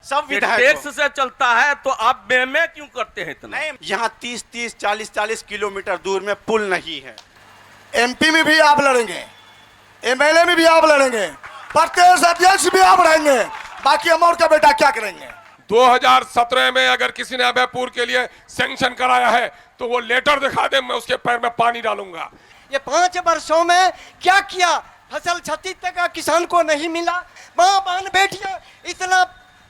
सब विधायक टैक्स से चलता है तो आप में क्यों करते हैं इतना? नहीं, यहाँ 30-30, 40-40 किलोमीटर दूर में पुल नहीं है। एमपी में भी आप लड़ेंगे, एमएलए में भी आप लड़ेंगे, प्रदेश अध्यक्ष भी आप रहेंगे, बाकी अमर का बेटा क्या करेंगे? 2017 में अगर किसी ने अभयपुर के लिए सैंक्शन कराया है तो वो लेटर दिखा दे, मैं उसके पैर में पानी डालूंगा। ये 5 वर्षों में क्या किया? फसल क्षति तक किसान को नहीं मिला। माँ बहन बेटियां इतना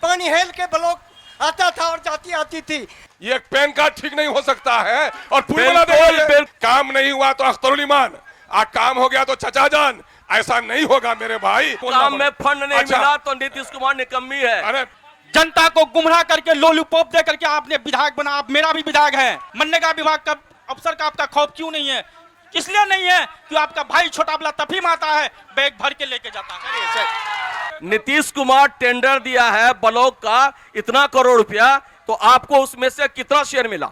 पानी हेल के ब्लॉक आता था और जाती आती थी। ये पैन कार्ड ठीक नहीं हो सकता है और काम नहीं हुआ तो अख्तरुल ईमान, काम हो गया तो चचा जान। ऐसा नहीं होगा मेरे भाई। काम में फंड नहीं मिला तो नीतीश कुमार निकम्मी है। अरे जनता को गुमराह करके लॉलीपॉप दे करके आपने विधायक बना। आप मेरा भी विधायक है, मनरेगा विभाग का अफसर का आपका खौफ क्यों नहीं है? इसलिए नहीं है कि आपका भाई छोटा बला तफीम आता है, बैग भर के लेके जाता है। नीतीश कुमार टेंडर दिया है ब्लॉक का इतना करोड़ रुपया, तो आपको उसमें से कितना शेयर मिला?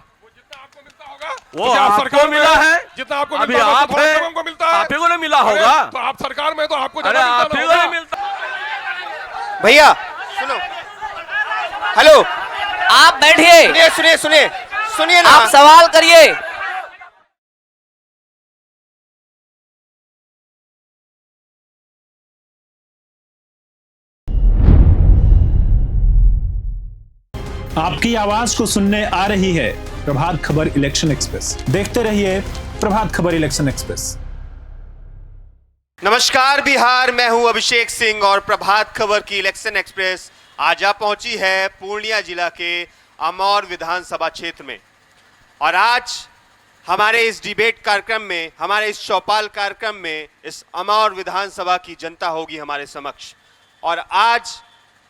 वो आपको मिला है जितना आपको अभी मिलता आप है, हमको मिलता है। आप ही को नहीं मिला होगा। तो आप सरकार में तो आपको अरे आप ही को नहीं मिलता। भैया सुनो, हेलो, आप बैठिए, सुनिए सुनिए सुनिए सुनिए ना, आप सवाल करिए। आपकी आवाज को सुनने आ रही है प्रभात खबर इलेक्शन एक्सप्रेस। देखते रहिए प्रभात खबर इलेक्शन एक्सप्रेस। नमस्कार बिहार, मैं हूं अभिषेक सिंह और प्रभात खबर की इलेक्शन एक्सप्रेस आज आ पहुंची है पूर्णिया जिला के अमौर विधानसभा क्षेत्र में। और आज हमारे इस डिबेट कार्यक्रम में, हमारे इस चौपाल कार्यक्रम में इस अमौर विधानसभा की जनता होगी हमारे समक्ष। और आज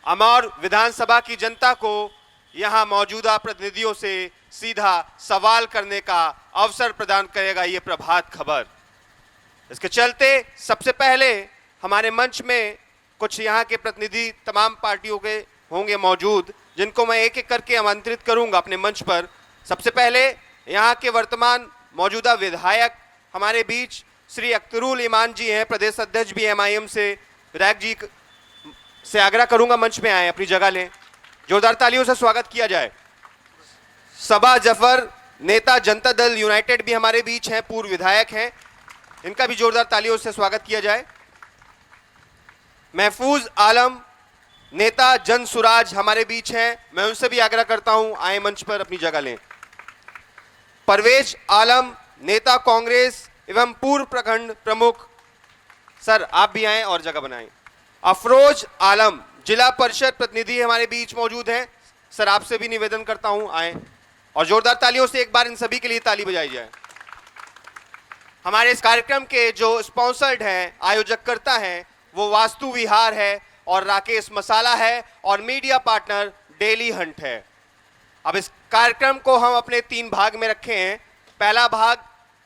अमौर विधानसभा की जनता को यहाँ मौजूदा प्रतिनिधियों से सीधा सवाल करने का अवसर प्रदान करेगा ये प्रभात खबर। इसके चलते सबसे पहले हमारे मंच में कुछ यहाँ के प्रतिनिधि तमाम पार्टियों के होंगे मौजूद, जिनको मैं एक एक करके आमंत्रित करूंगा अपने मंच पर। सबसे पहले यहाँ के वर्तमान मौजूदा विधायक हमारे बीच श्री अख्तरुल ईमान जी हैं, प्रदेश अध्यक्ष भी MIM से। विधायक जी से आग्रह करूंगा मंच में आए, अपनी जगह लें, जोरदार तालियों से स्वागत किया जाए। सबा जफर, नेता जनता दल यूनाइटेड भी हमारे बीच हैं, पूर्व विधायक हैं, इनका भी जोरदार तालियों से स्वागत किया जाए। महफूज आलम, नेता जन सुराज हमारे बीच हैं, मैं उनसे भी आग्रह करता हूं आए मंच पर अपनी जगह लें। परवेज आलम, नेता कांग्रेस एवं पूर्व प्रखंड प्रमुख, सर आप भी आए और जगह बनाएं। अफरोज आलम, जिला परिषद प्रतिनिधि हमारे बीच मौजूद हैं, सर आपसे भी निवेदन करता हूं आए और जोरदार तालियों से एक बार इन सभी के लिए ताली बजाई जाए। हमारे इस कार्यक्रम के जो स्पॉन्सर्ड हैं, आयोजककर्ता हैं, वो वास्तु विहार है और राकेश मसाला है और मीडिया पार्टनर डेली हंट है। अब इस कार्यक्रम को हम अपने 3 भाग में रखे हैं। पहला भाग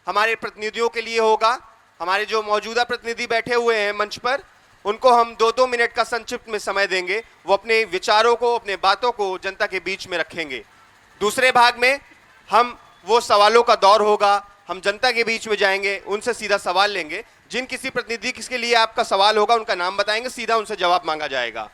हमारे प्रतिनिधियों के लिए होगा। हमारे जो मौजूदा प्रतिनिधि बैठे हुए हैं मंच पर, उनको हम 2-2 मिनट का संक्षिप्त में समय देंगे, वो अपने विचारों को, अपने बातों को जनता के बीच में रखेंगे। दूसरे भाग में हम वो सवालों का दौर होगा, हम जनता के बीच में जाएंगे, उनसे सीधा सवाल लेंगे। जिन किसी प्रतिनिधि किसके लिए आपका सवाल होगा उनका नाम बताएंगे, सीधा उनसे जवाब मांगा जाएगा।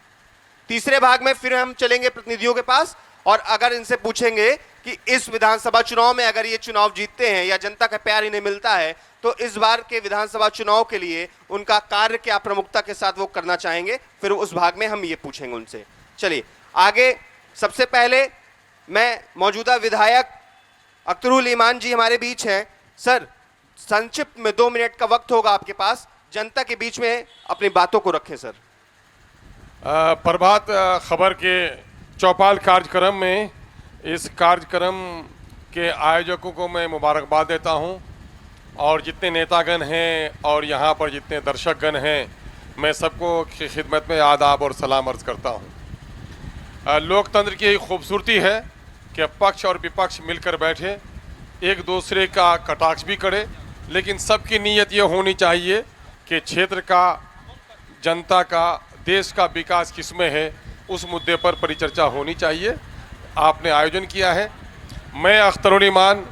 तीसरे भाग में फिर हम चलेंगे प्रतिनिधियों के पास और अगर इनसे पूछेंगे कि इस विधानसभा चुनाव में अगर ये चुनाव जीतते हैं या जनता का प्यार इन्हें मिलता है तो इस बार के विधानसभा चुनाव के लिए उनका कार्य क्या प्रमुखता के साथ वो करना चाहेंगे, फिर उस भाग में हम ये पूछेंगे उनसे। चलिए आगे, सबसे पहले मैं मौजूदा विधायक अख्तरुल ईमान जी हमारे बीच हैं। सर संक्षिप्त में 2 मिनट का वक्त होगा आपके पास, जनता के बीच में अपनी बातों को रखें सर। प्रभात खबर के चौपाल कार्यक्रम में इस कार्यक्रम के आयोजकों को मैं मुबारकबाद देता हूं और जितने नेतागण हैं और यहाँ पर जितने दर्शकगण हैं, मैं सबको की खिदमत में आदाब और सलाम अर्ज़ करता हूँ। लोकतंत्र की खूबसूरती है कि पक्ष और विपक्ष मिलकर बैठे, एक दूसरे का कटाक्ष भी करे, लेकिन सबकी नीयत ये होनी चाहिए कि क्षेत्र का, जनता का, देश का विकास किसमें है उस मुद्दे पर परिचर्चा होनी चाहिए। आपने आयोजन किया है। मैं अख्तरुल ईमान,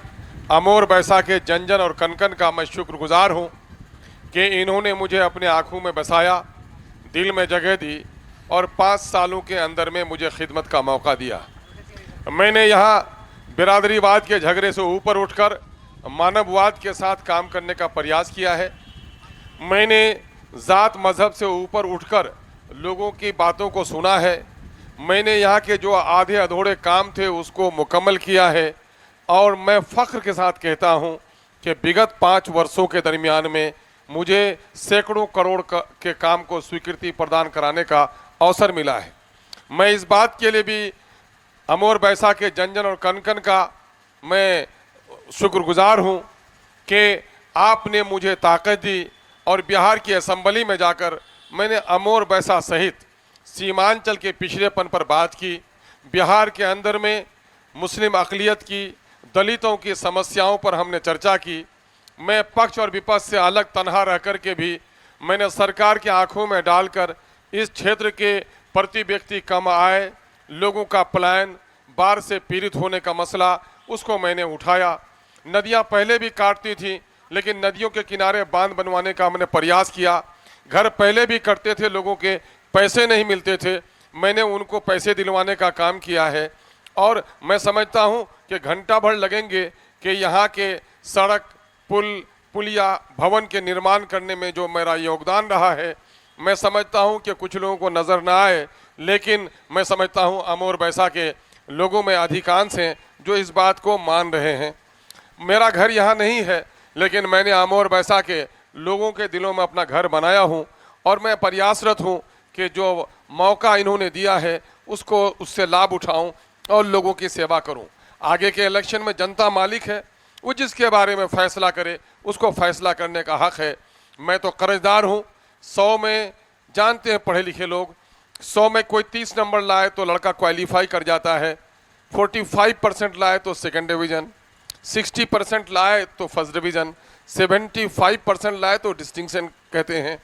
अमोर बैसा के जन जन और कन कन का मैं शुक्रगुजार हूँ कि इन्होंने मुझे अपने आँखों में बसाया, दिल में जगह दी और 5 सालों के अंदर में मुझे खिदमत का मौका दिया। मैंने यहाँ बिरादरीवाद के झगड़े से ऊपर उठकर मानववाद के साथ काम करने का प्रयास किया है। मैंने ज़ात मज़हब से ऊपर उठकर लोगों की बातों को सुना है। मैंने यहाँ के जो आधे अधूरे काम थे उसको मुकम्मल किया है। और मैं फ़ख्र के साथ कहता हूँ कि विगत 5 वर्षों के दरमियान में मुझे सैकड़ों करोड़ के काम को स्वीकृति प्रदान कराने का अवसर मिला है। मैं इस बात के लिए भी अमोर बैसा के जन जन और कन कन का मैं शुक्रगुजार हूँ कि आपने मुझे ताकत दी और बिहार की असम्बली में जाकर मैंने अमोर बैसा सहित सीमांचल के पिछड़ेपन पर बात की। बिहार के अंदर में मुस्लिम अक़लियत की, दलितों की समस्याओं पर हमने चर्चा की। मैं पक्ष और विपक्ष से अलग तनहा रह कर के भी मैंने सरकार की आंखों में डालकर इस क्षेत्र के प्रति व्यक्ति कम आय, लोगों का पलायन, बाढ़ से पीड़ित होने का मसला, उसको मैंने उठाया। नदियां पहले भी काटती थी लेकिन नदियों के किनारे बांध बनवाने का हमने प्रयास किया। घर पहले भी कटते थे, लोगों के पैसे नहीं मिलते थे, मैंने उनको पैसे दिलवाने का काम किया है। और मैं समझता हूं कि घंटा भर लगेंगे कि यहाँ के सड़क, पुल, पुलिया, भवन के निर्माण करने में जो मेरा योगदान रहा है, मैं समझता हूं कि कुछ लोगों को नज़र ना आए, लेकिन मैं समझता हूं अमोर बैसा के लोगों में अधिकांश हैं जो इस बात को मान रहे हैं। मेरा घर यहाँ नहीं है लेकिन मैंने अमोर बैसा के लोगों के दिलों में अपना घर बनाया हूँ और मैं प्रयासरत हूँ कि जो मौका इन्होंने दिया है उसको उससे लाभ उठाऊँ और लोगों की सेवा करूँ। आगे के इलेक्शन में जनता मालिक है, वो जिसके बारे में फ़ैसला करे उसको फ़ैसला करने का हक़ है। मैं तो कर्जदार हूँ। 100 में जानते हैं पढ़े लिखे लोग, 100 में कोई 30 नंबर लाए तो लड़का क्वालिफाई कर जाता है, 45% लाए तो सेकंड डिवीज़न, 60% लाए तो फर्स्ट डिवीज़न, 75% लाए तो डिस्टिंक्शन कहते हैं।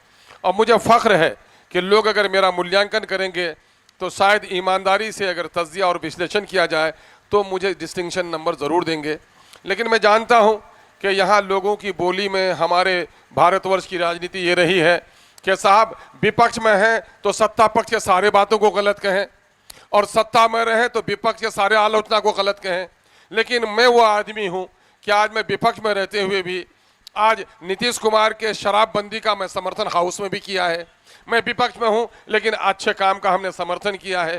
और मुझे फ़ख्र है कि लोग अगर मेरा मूल्यांकन करेंगे तो शायद ईमानदारी से अगर तज्जिया और विश्लेषण किया जाए तो मुझे डिस्टिंक्शन नंबर ज़रूर देंगे। लेकिन मैं जानता हूँ कि यहाँ लोगों की बोली में हमारे भारतवर्ष की राजनीति ये रही है कि साहब विपक्ष में हैं तो सत्ता पक्ष के सारे बातों को गलत कहें और सत्ता में रहें तो विपक्ष के सारे आलोचना को गलत कहें। लेकिन मैं वो आदमी हूँ कि आज मैं विपक्ष में रहते हुए भी आज नीतीश कुमार के शराबबंदी का मैं समर्थन हाउस में भी किया है। मैं विपक्ष में हूँ लेकिन अच्छे काम का हमने समर्थन किया है।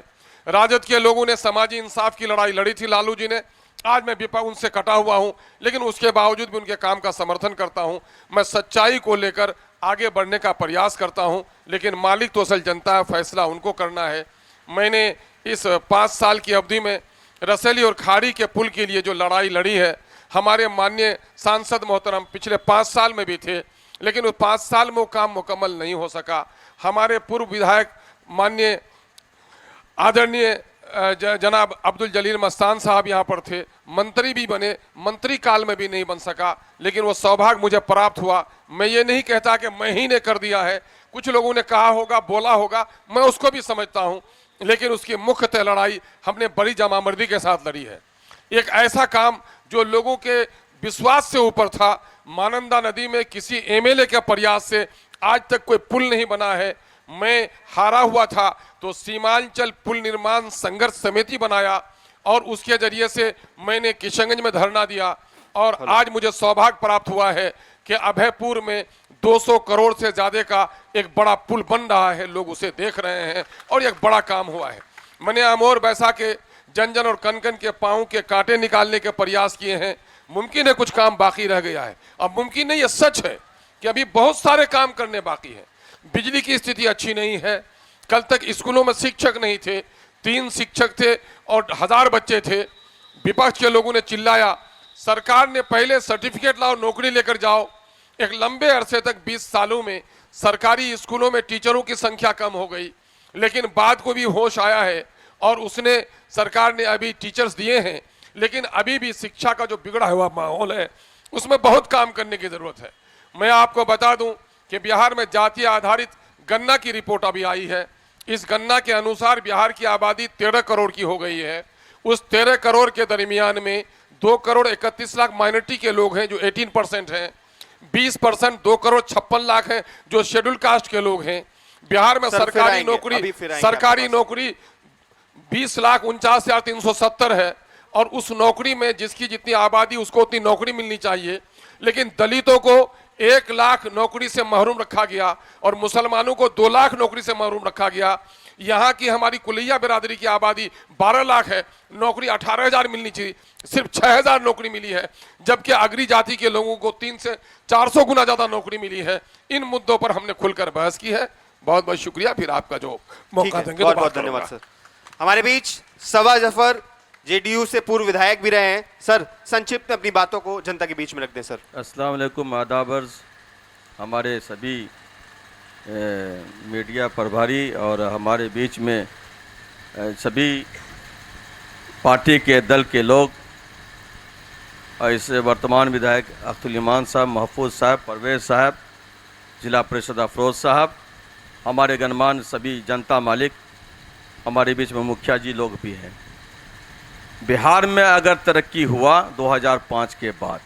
राजद के लोगों ने समाजी इंसाफ की लड़ाई लड़ी थी, लालू जी ने, आज मैं विपक्ष उनसे कटा हुआ हूँ लेकिन उसके बावजूद भी उनके काम का समर्थन करता हूँ। मैं सच्चाई को लेकर आगे बढ़ने का प्रयास करता हूँ, लेकिन मालिक तो असल जनता है, फैसला उनको करना है। मैंने इस 5 साल की अवधि में रसैली और खाड़ी के पुल के लिए जो लड़ाई लड़ी है, हमारे माननीय सांसद मोहतरम पिछले 5 साल में भी थे लेकिन उस 5 साल में वो काम मुकम्मल नहीं हो सका। हमारे पूर्व विधायक माननीय आदरणीय जनाब अब्दुल जलील मस्तान साहब यहाँ पर थे, मंत्री भी बने, मंत्री काल में भी नहीं बन सका, लेकिन वो सौभाग्य मुझे प्राप्त हुआ। मैं ये नहीं कहता कि मैं ही ने कर दिया है, कुछ लोगों ने कहा होगा, बोला होगा, मैं उसको भी समझता हूँ, लेकिन उसकी मुख्यतः लड़ाई हमने बड़ी जमामर्दी के साथ लड़ी है। एक ऐसा काम जो लोगों के विश्वास से ऊपर था, महानंदा नदी में किसी एमएलए के प्रयास से आज तक कोई पुल नहीं बना है। मैं हारा हुआ था तो सीमांचल पुल निर्माण संघर्ष समिति बनाया और उसके जरिए से मैंने किशनगंज में धरना दिया और आज मुझे सौभाग्य प्राप्त हुआ है कि अभयपुर में 200 करोड़ से ज्यादा का एक बड़ा पुल बन रहा है, लोग उसे देख रहे हैं और एक बड़ा काम हुआ है। मैंने अमोर बैसा के जन जन और कन कन के पाँव के कांटे निकालने के प्रयास किए हैं। मुमकिन है कुछ काम बाकी रह गया है, अब मुमकिन नहीं, ये सच है कि अभी बहुत सारे काम करने बाकी हैं। बिजली की स्थिति अच्छी नहीं है, कल तक स्कूलों में शिक्षक नहीं थे, 3 शिक्षक थे और 1000 बच्चे थे। विपक्ष के लोगों ने चिल्लाया, सरकार ने पहले सर्टिफिकेट लाओ, नौकरी लेकर जाओ। एक लंबे अरसे तक 20 सालों में सरकारी स्कूलों में टीचरों की संख्या कम हो गई, लेकिन बाद को भी होश आया है और उसने सरकार ने अभी टीचर्स दिए हैं, लेकिन अभी भी शिक्षा का जो बिगड़ा हुआ माहौल है उसमें बहुत काम करने की जरूरत है। मैं आपको बता दूं कि बिहार में जातीय आधारित गन्ना की रिपोर्ट अभी आई है। इस गन्ना के अनुसार बिहार की आबादी 13 करोड़ की हो गई है। उस 13 करोड़ के दरमियान में 2 करोड़ 31 लाख माइनॉरिटी के लोग हैं जो 18% हैं, 20% 2 करोड़ 56 लाख हैं जो शेड्यूल कास्ट के लोग हैं। बिहार में सर, फिर सरकारी आएंगे, नौकरी अभी फिर आएंगे सरकारी आपके पास। नौकरी 20,49,370 है, और उस नौकरी में जिसकी जितनी आबादी उसको उतनी नौकरी मिलनी चाहिए, लेकिन दलितों को 1 लाख नौकरी से महरूम रखा गया और मुसलमानों को 2 लाख नौकरी से महरूम रखा गया। यहाँ की हमारी कुलैया बिरादरी की आबादी 12 लाख है, नौकरी 18,000 मिलनी चाहिए, सिर्फ 6,000 नौकरी मिली है, जबकि अगरी जाति के लोगों को 300 से 400 गुना ज्यादा नौकरी मिली है। इन मुद्दों पर हमने खुलकर बहस की है। बहुत बहुत शुक्रिया, फिर आपका जो ठीक मौका है, देंगे तो बहुत बात बहुत धन्यवाद करूंगा। सर। हमारे बीच सवा जफर जेडीयू से पूर्व विधायक भी रहे हैं। सर, संक्षिप्त में अपनी बातों को जनता के बीच में रख दें सर। अस्सलाम वालेकुम, आदाबर्ज, हमारे सभी मीडिया प्रभारी और हमारे बीच में सभी पार्टी के दल के लोग, ऐसे वर्तमान विधायक अख्तुल ईमान साहब, महफूज साहब, परवेज साहब, जिला परिषद अफरोज साहब, हमारे गणमान्य सभी जनता मालिक, हमारे बीच में मुखिया जी लोग भी हैं। बिहार में अगर तरक्की हुआ 2005 के बाद,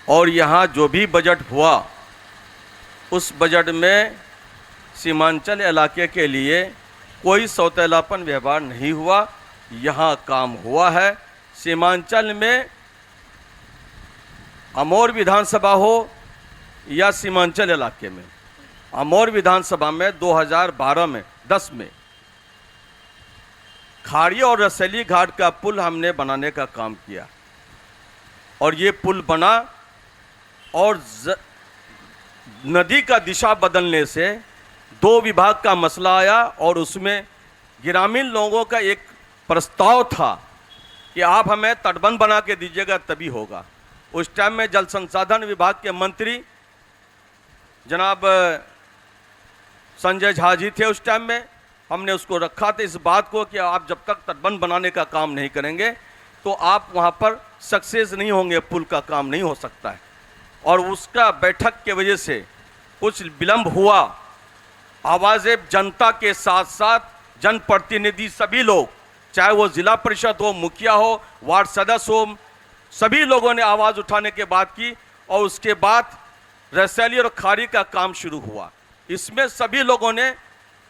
और यहाँ जो भी बजट हुआ उस बजट में सीमांचल इलाके के लिए कोई सौतेलापन व्यवहार नहीं हुआ। यहाँ काम हुआ है। सीमांचल में अमौर विधानसभा हो या सीमांचल इलाके में, अमौर विधानसभा में 2010 में खाड़ी और रसैली घाट का पुल हमने बनाने का काम किया, और ये पुल बना, और नदी का दिशा बदलने से 2 विभाग का मसला आया, और उसमें ग्रामीण लोगों का एक प्रस्ताव था कि आप हमें तटबंध बना के दीजिएगा तभी होगा। उस टाइम में जल संसाधन विभाग के मंत्री जनाब संजय झा जी थे। उस टाइम में हमने उसको रखा था इस बात को कि आप जब तक तटबंध बनाने का काम नहीं करेंगे तो आप वहाँ पर सक्सेस नहीं होंगे, पुल का काम नहीं हो सकता है। और उसका बैठक के वजह से कुछ विलंब हुआ। आवाज़ें जनता के साथ साथ जनप्रतिनिधि सभी लोग, चाहे वो जिला परिषद हो, मुखिया हो, वार्ड सदस्य हो, सभी लोगों ने आवाज़ उठाने के बाद की, और उसके बाद रसैली और खाड़ी का काम शुरू हुआ। इसमें सभी लोगों ने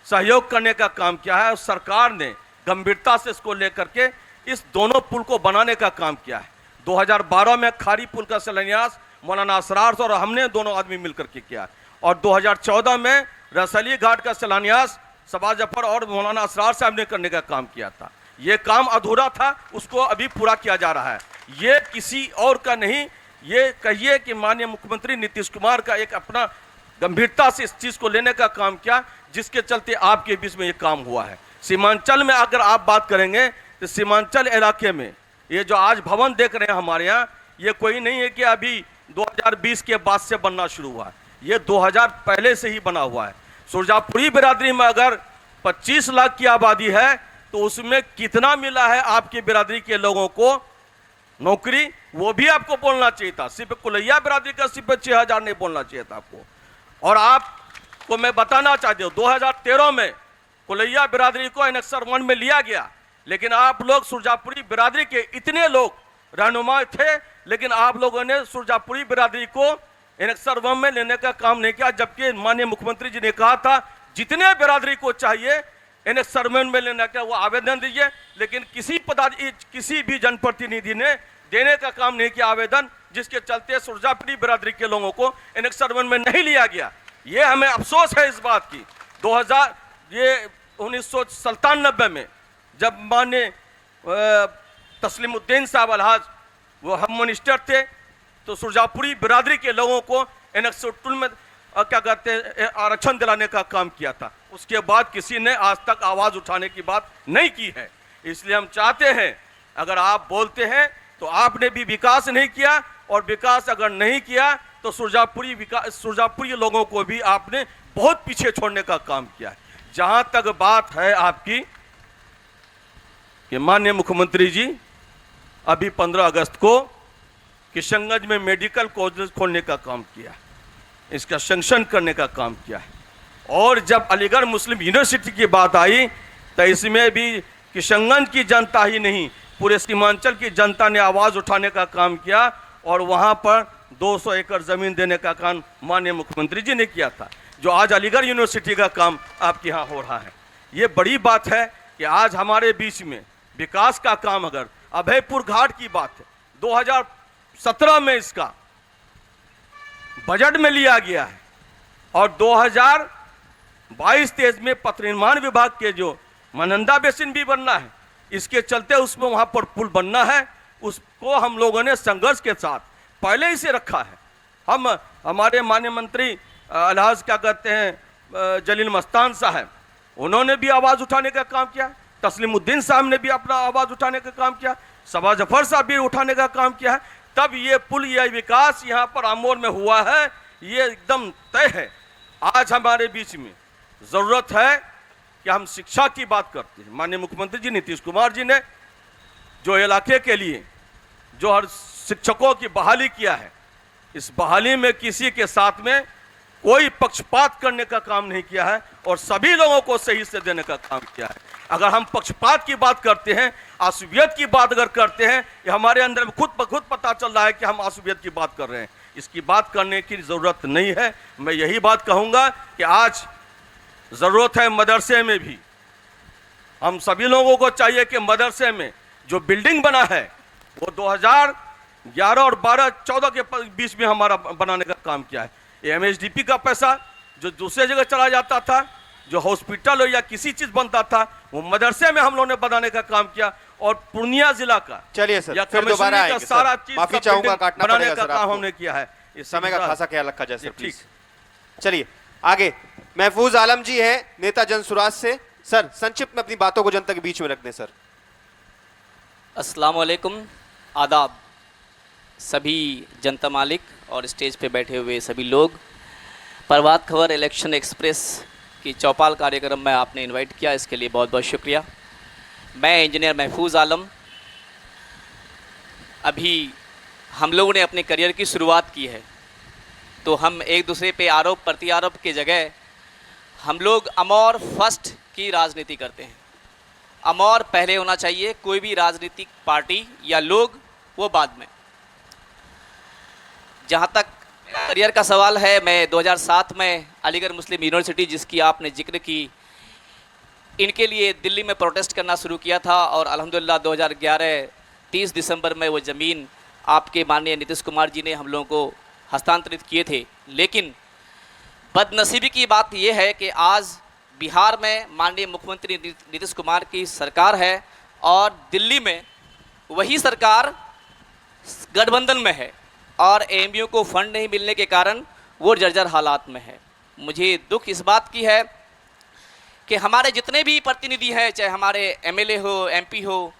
सहयोग करने का काम किया है, और सरकार ने गंभीरता से इसको लेकर के इस दोनों पुल को बनाने का काम किया है। 2012 में खाड़ी पुल का शिलान्यास मौलाना असरार और हमने दोनों आदमी मिलकर के किया, और 2014 में रसैली घाट का शिलान्यास सबा जफर और मौलाना असरार साहब ने करने का काम किया था। ये काम अधूरा था, उसको अभी पूरा किया जा रहा है। ये किसी और का नहीं, ये कहिए कि माननीय मुख्यमंत्री नीतीश कुमार का एक अपना गंभीरता से इस चीज़ को लेने का काम किया, जिसके चलते आपके बीच में ये काम हुआ है। सीमांचल में अगर आप बात करेंगे तो सीमांचल इलाके में ये जो आज भवन देख रहे हैं हमारे यहाँ, ये कोई नहीं है कि अभी 2020 के बाद से बनना शुरू हुआ है, ये 2000 पहले से ही बना हुआ है। सुरजापुरी बिरादरी में अगर 25 लाख की आबादी है तो उसमें कितना मिला है आपकी बिरादरी के लोगों को नौकरी, वो भी आपको बोलना चाहिए था। सिर्फ कुलैया बिरादरी का सिर्फ 6,000 नहीं बोलना चाहिए था आपको। और आपको मैं बताना चाहती हूँ 2013 में कुलैया बिरादरी को एनेक्सर 1 में लिया गया, लेकिन आप लोग सुरजापुरी बिरादरी के इतने लोग रहनुमा थे, लेकिन आप लोगों ने सुरजापुरी बिरादरी को एनेक्सर 1 में लेने का काम नहीं किया, जबकि माननीय मुख्यमंत्री जी ने कहा था जितने बिरादरी को चाहिए एनेक्सर 1 में लेने का वो आवेदन दीजिए, लेकिन किसी भी जनप्रतिनिधि ने देने का काम नहीं किया आवेदन, जिसके चलते सुरजापुरी बिरादरी के लोगों को एनेक्सर 1 में नहीं लिया गया। ये हमें अफसोस है इस बात की। 1997 में जब माननीय तस्लीमुद्दीन साहब अलहाज वो हम मिनिस्टर थे, तो सुरजापुरी बिरादरी के लोगों को एनेक्सर 2 में क्या कहते हैं आरक्षण दिलाने का काम किया था। उसके बाद किसी ने आज तक आवाज़ उठाने की बात नहीं की है। इसलिए हम चाहते हैं, अगर आप बोलते हैं तो आपने भी विकास नहीं किया, और विकास अगर नहीं किया तो सुरजापुरी लोगों को भी आपने बहुत पीछे छोड़ने का काम किया है। जहां तक बात है आपकी कि माननीय मुख्यमंत्री जी अभी 15 अगस्त को किशनगंज में मेडिकल कॉलेज खोलने का काम किया, इसका सैंक्शन करने का काम किया है। और जब अलीगढ़ मुस्लिम यूनिवर्सिटी की बात आई तो इसमें भी किशनगंज की जनता ही नहीं, पूरे सीमांचल की जनता ने आवाज़ उठाने का काम किया, और वहाँ पर 200 एकड़ ज़मीन देने का काम माननीय मुख्यमंत्री जी ने किया था। जो आज अलीगढ़ यूनिवर्सिटी का काम आपके यहाँ हो रहा है। ये बड़ी बात है कि आज हमारे बीच में विकास का काम, अगर अभयपुर घाट की बात है, 2017 में इसका बजट में लिया गया है और 2022-23 में पथ निर्माण विभाग के जो मनंदा बेसिन भी बनना है, इसके चलते उसमें वहाँ पर पुल बनना है, उसको हम लोगों ने संघर्ष के साथ पहले ही से रखा है। हम हमारे माननीय मंत्री अलहाज क्या कहते हैं जलील मस्तान साहब, उन्होंने भी आवाज़ उठाने का काम किया, तस्लीमुद्दीन साहब ने भी अपना आवाज़ उठाने का काम किया, सबा जफर साहब भी उठाने का काम किया है, तब ये पुल, यह विकास यहाँ पर आमोर में हुआ है, ये एकदम तय है। आज हमारे बीच में ज़रूरत है कि हम शिक्षा की बात करते हैं। माननीय मुख्यमंत्री जी नीतीश कुमार जी ने जो इलाके के लिए जो हर शिक्षकों की बहाली किया है, इस बहाली में किसी के साथ में कोई पक्षपात करने का काम नहीं किया है और सभी लोगों को सही से देने का काम किया है। अगर हम पक्षपात की बात करते हैं, आसुबियत की बात अगर करते हैं, ये हमारे अंदर में खुद पता चल रहा है कि हम आसुबियत की बात कर रहे हैं। इसकी बात करने की ज़रूरत नहीं है। मैं यही बात कहूँगा कि आज ज़रूरत है मदरसे में भी, हम सभी लोगों को चाहिए कि मदरसे में जो बिल्डिंग बना है वो 2011 और 12-14 के बीच में हमारा बनाने का काम किया है। MSDP का पैसा जो दूसरे जगह चला जाता था, जो हॉस्पिटल हो या किसी चीज़ बनता था, वो मदरसे में हम लोगों ने बनाने का काम किया और पूर्णिया जिला का, चलिए सर, या फिर दोबारा कमिश्नरी का सारा चीज माफी चाहूंगा, काटना बनाने पड़ेगा का सर काम आपको। हमने किया है। इस समय का खासा ख्याल रखा जाए सर, ठीक। प्लीज। चलिए आगे, महफूज आलम जी हैं नेता जनसुराज से। सर संक्षिप्त में अपनी बातों को जनता के बीच में रख दें सर। अस्सलाम वालेकुम, आदाब सभी जनता मालिक और स्टेज पे बैठे हुए सभी लोग। प्रभात खबर इलेक्शन एक्सप्रेस की चौपाल कार्यक्रम में आपने इनवाइट किया, इसके लिए बहुत बहुत शुक्रिया। मैं इंजीनियर महफूज आलम। अभी हम लोगों ने अपने करियर की शुरुआत की है, तो हम एक दूसरे पे आरोप प्रत्यारोप की जगह हम लोग अमर फर्स्ट की राजनीति करते हैं। अमर पहले होना चाहिए, कोई भी राजनीतिक पार्टी या लोग वो बाद में। जहाँ तक करियर का सवाल है, मैं 2007 में अलीगढ़ मुस्लिम यूनिवर्सिटी, जिसकी आपने जिक्र की, इनके लिए दिल्ली में प्रोटेस्ट करना शुरू किया था और अल्हम्दुलिल्लाह 2011 30 दिसंबर में वो ज़मीन आपके माननीय नीतीश कुमार जी ने हम लोगों को हस्तांतरित किए थे। लेकिन बदनसीबी की बात यह है कि आज बिहार में माननीय मुख्यमंत्री नीतीश कुमार की सरकार है और दिल्ली में वही सरकार गठबंधन में है और AMU को फंड नहीं मिलने के कारण वो जर्जर हालात में है। मुझे दुख इस बात की है कि हमारे जितने भी प्रतिनिधि हैं, चाहे हमारे MLA हो, MP हो,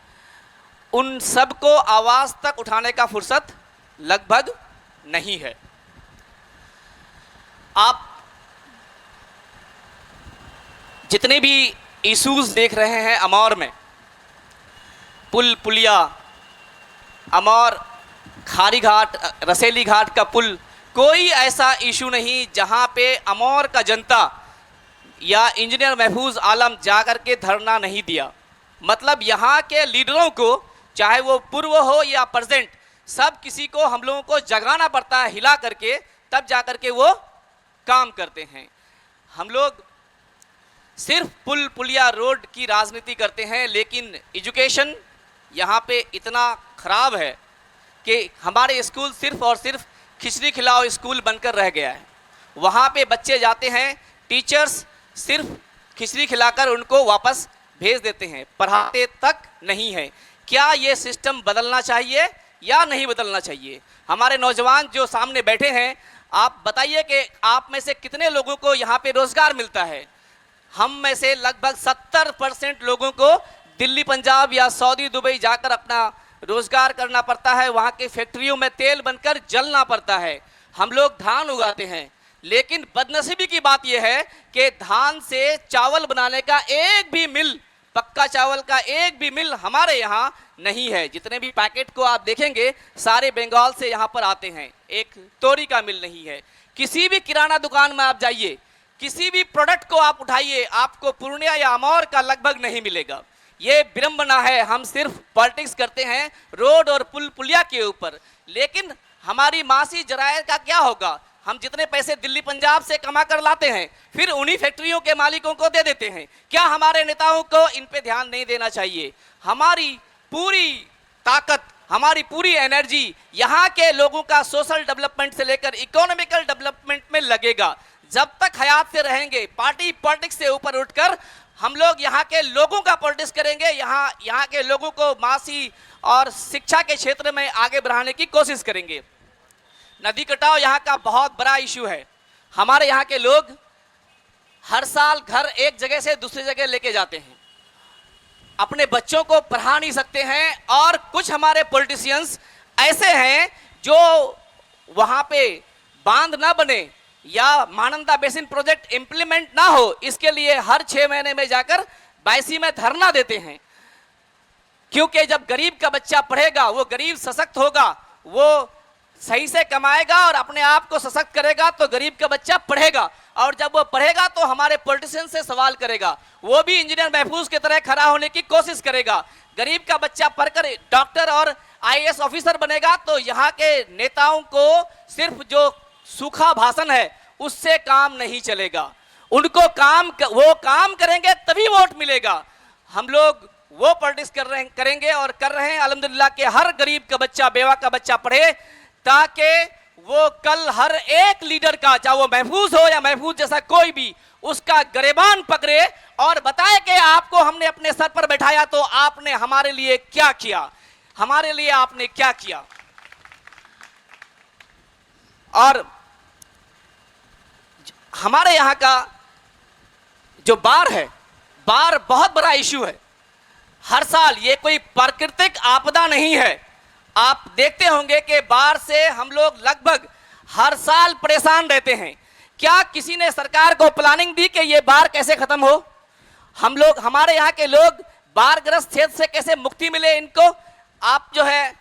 उन सबको आवाज़ तक उठाने का फुर्सत लगभग नहीं है। आप जितने भी इश्यूज देख रहे हैं अमौर में, पुल पुलिया, अमौर खारी घाट, रसेली घाट का पुल, कोई ऐसा इशू नहीं जहां पे अमौर का जनता या इंजीनियर महफूज आलम जाकर के धरना नहीं दिया। मतलब यहाँ के लीडरों को, चाहे वो पूर्व हो या प्रेजेंट, सब किसी को हम लोगों को जगाना पड़ता है हिला करके, तब जाकर के वो काम करते हैं। हम लोग सिर्फ पुल पुलिया रोड की राजनीति करते हैं, लेकिन एजुकेशन यहाँ पे इतना ख़राब है कि हमारे स्कूल सिर्फ और सिर्फ खिचड़ी खिलाओ स्कूल बनकर रह गया है। वहाँ पे बच्चे जाते हैं, टीचर्स सिर्फ खिचड़ी खिलाकर उनको वापस भेज देते हैं, पढ़ाते तक नहीं है। क्या ये सिस्टम बदलना चाहिए या नहीं बदलना चाहिए? हमारे नौजवान जो सामने बैठे हैं, आप बताइए कि आप में से कितने लोगों को यहाँ पे रोज़गार मिलता है? हम में से लगभग 70% लोगों को दिल्ली, पंजाब या सऊदी, दुबई जाकर अपना रोज़गार करना पड़ता है। वहाँ के फैक्ट्रियों में तेल बनकर जलना पड़ता है। हम लोग धान उगाते हैं, लेकिन बदनसीबी की बात यह है कि धान से चावल बनाने का एक भी मिल, पक्का चावल का एक भी मिल हमारे यहाँ नहीं है। जितने भी पैकेट को आप देखेंगे सारे बंगाल से यहाँ पर आते हैं, एक तोरी का मिल नहीं है। किसी भी किराना दुकान में आप जाइए, किसी भी प्रोडक्ट को आप उठाइए, आपको पूर्णिया या अमौर का लगभग नहीं मिलेगा। ये विडंबना है। हम सिर्फ पॉलिटिक्स करते हैं रोड और पुल पुलिया के ऊपर, लेकिन हमारी मासी जरायर का क्या होगा? हम जितने पैसे दिल्ली पंजाब से कमा कर लाते हैं फिर उन्हीं फैक्ट्रियों के मालिकों को दे देते हैं। क्या हमारे नेताओं को इन पे ध्यान नहीं देना चाहिए? हमारी पूरी ताकत, हमारी पूरी एनर्जी यहाँ के लोगों का सोशल डेवलपमेंट से लेकर इकोनॉमिकल डेवलपमेंट में लगेगा। जब तक हयात से रहेंगे पार्टी पॉलिटिक्स से ऊपर उठकर हम लोग यहाँ के लोगों का पॉलिटिक्स करेंगे, यहाँ के लोगों को मासी और शिक्षा के क्षेत्र में आगे बढ़ाने की कोशिश करेंगे। नदी कटाव यहाँ का बहुत बड़ा इशू है। हमारे यहाँ के लोग हर साल घर एक जगह से दूसरी जगह लेके जाते हैं, अपने बच्चों को पढ़ा नहीं सकते हैं, और कुछ हमारे पॉलिटिशियंस ऐसे हैं जो वहाँ पे बांध ना बने या महानंदा बेसिन प्रोजेक्ट इंप्लीमेंट ना हो इसके लिए हर 6 महीने में जाकर बायसी में धरना देते हैं। क्योंकि जब गरीब का बच्चा पढ़ेगा वो गरीब सशक्त होगा, वो सही से कमाएगा और अपने आप को सशक्त करेगा तो गरीब का बच्चा पढ़ेगा, और जब वो पढ़ेगा तो हमारे पॉलिटिशियन से सवाल करेगा, वो भी इंजीनियर महफूज की तरह खड़ा होने की कोशिश करेगा। गरीब का बच्चा पढ़कर डॉक्टर और आईएएस ऑफिसर बनेगा तो यहाँ के नेताओं को सिर्फ जो सूखा भाषण है उससे काम नहीं चलेगा, उनको वो काम करेंगे तभी वोट मिलेगा। हम लोग वो पॉलिटिक्स करेंगे और कर रहे हैं अल्हम्दुलिल्लाह के हर गरीब का बच्चा, बेवा का बच्चा पढ़े, ताकि वो कल हर एक लीडर का, चाहे वो महफूज हो या महफूज जैसा कोई भी, उसका गिरेबान पकड़े और बताए कि आपको हमने अपने सर पर बैठाया तो आपने हमारे लिए क्या किया, हमारे लिए आपने क्या किया। और हमारे यहाँ का जो बाढ़ है, बाढ़ बहुत बड़ा इशू है। हर साल ये कोई प्राकृतिक आपदा नहीं है। आप देखते होंगे कि बाढ़ से हम लोग लगभग हर साल परेशान रहते हैं। क्या किसी ने सरकार को प्लानिंग दी कि ये बाढ़ कैसे खत्म हो? हमारे यहाँ के लोग बाढ़ग्रस्त क्षेत्र से कैसे मुक्ति मिले इनको? आप जो है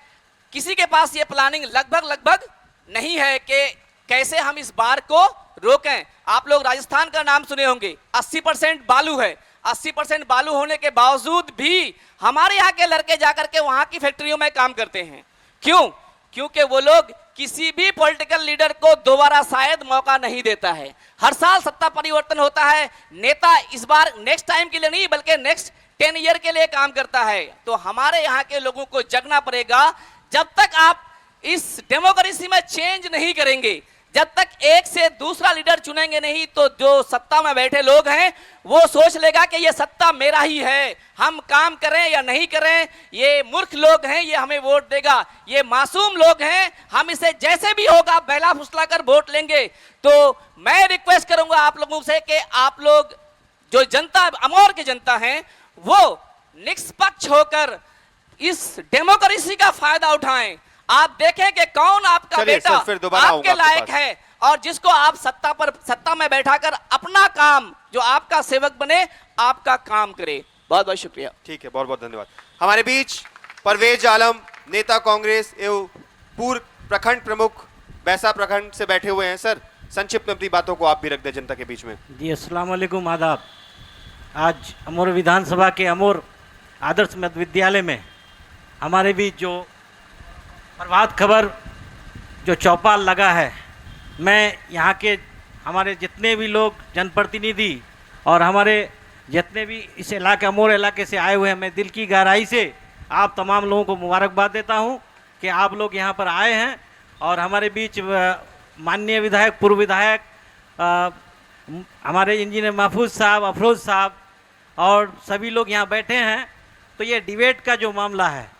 किसी के पास ये प्लानिंग लगभग नहीं है कि कैसे हम इस बाढ़ को रोकें। आप लोग राजस्थान का नाम सुने होंगे, 80% बालू है। 80% बालू होने के बावजूद भी हमारे यहाँ के लड़के जाकर के वहां की फैक्ट्रियों में काम करते हैं। क्यों? क्योंकि वो लोग किसी भी पॉलिटिकल लीडर को दोबारा शायद मौका नहीं देता है। हर साल सत्ता परिवर्तन होता है, नेता इस बार नेक्स्ट टाइम के लिए नहीं बल्कि नेक्स्ट 10 ईयर के लिए काम करता है। तो हमारे यहाँ के लोगों को जगना पड़ेगा। जब तक आप इस डेमोक्रेसी में चेंज नहीं करेंगे, जब तक एक से दूसरा लीडर चुनेंगे नहीं, तो जो सत्ता में बैठे लोग हैं वो सोच लेगा कि ये सत्ता मेरा ही है, हम काम करें या नहीं करें, ये मूर्ख लोग हैं, ये हमें वोट देगा, ये मासूम लोग हैं, हम इसे जैसे भी होगा बहला फुसला कर वोट लेंगे। तो मैं रिक्वेस्ट करूंगा आप लोगों से कि आप लोग जो जनता, अमौर की जनता है, वो निष्पक्ष होकर इस डेमोक्रेसी का फायदा उठाएं। आप देखें कि कौन आपका बेटा आपके लायक है और जिसको आप सत्ता में बैठाकर अपना काम, जो आपका सेवक बने, आपका काम करे। बहुत बहुत शुक्रिया। ठीक है, बहुत बहुत धन्यवाद। हमारे बीच परवेज आलम, नेता कांग्रेस एवं पूर्व प्रखंड प्रमुख बैसा प्रखंड से बैठे हुए हैं। सर, संक्षिप्त में अपनी बातों को आप भी रख दें जनता के बीच में। जी, अस्सलाम वालेकुम, आदाब। आज अमोर विधानसभा के अमोर आदर्श मध्य विद्यालय में हमारे बीच जो प्रभात खबर जो चौपाल लगा है, मैं यहाँ के हमारे जितने भी लोग जनप्रतिनिधि और हमारे जितने भी इस इलाके, अमोर इलाके से आए हुए हैं, मैं दिल की गहराई से आप तमाम लोगों को मुबारकबाद देता हूँ कि आप लोग यहाँ पर आए हैं। और हमारे बीच माननीय विधायक, पूर्व विधायक, हमारे इंजीनियर महफूज साहब, अफरोज साहब और सभी लोग यहाँ बैठे हैं। तो ये डिबेट का जो मामला है,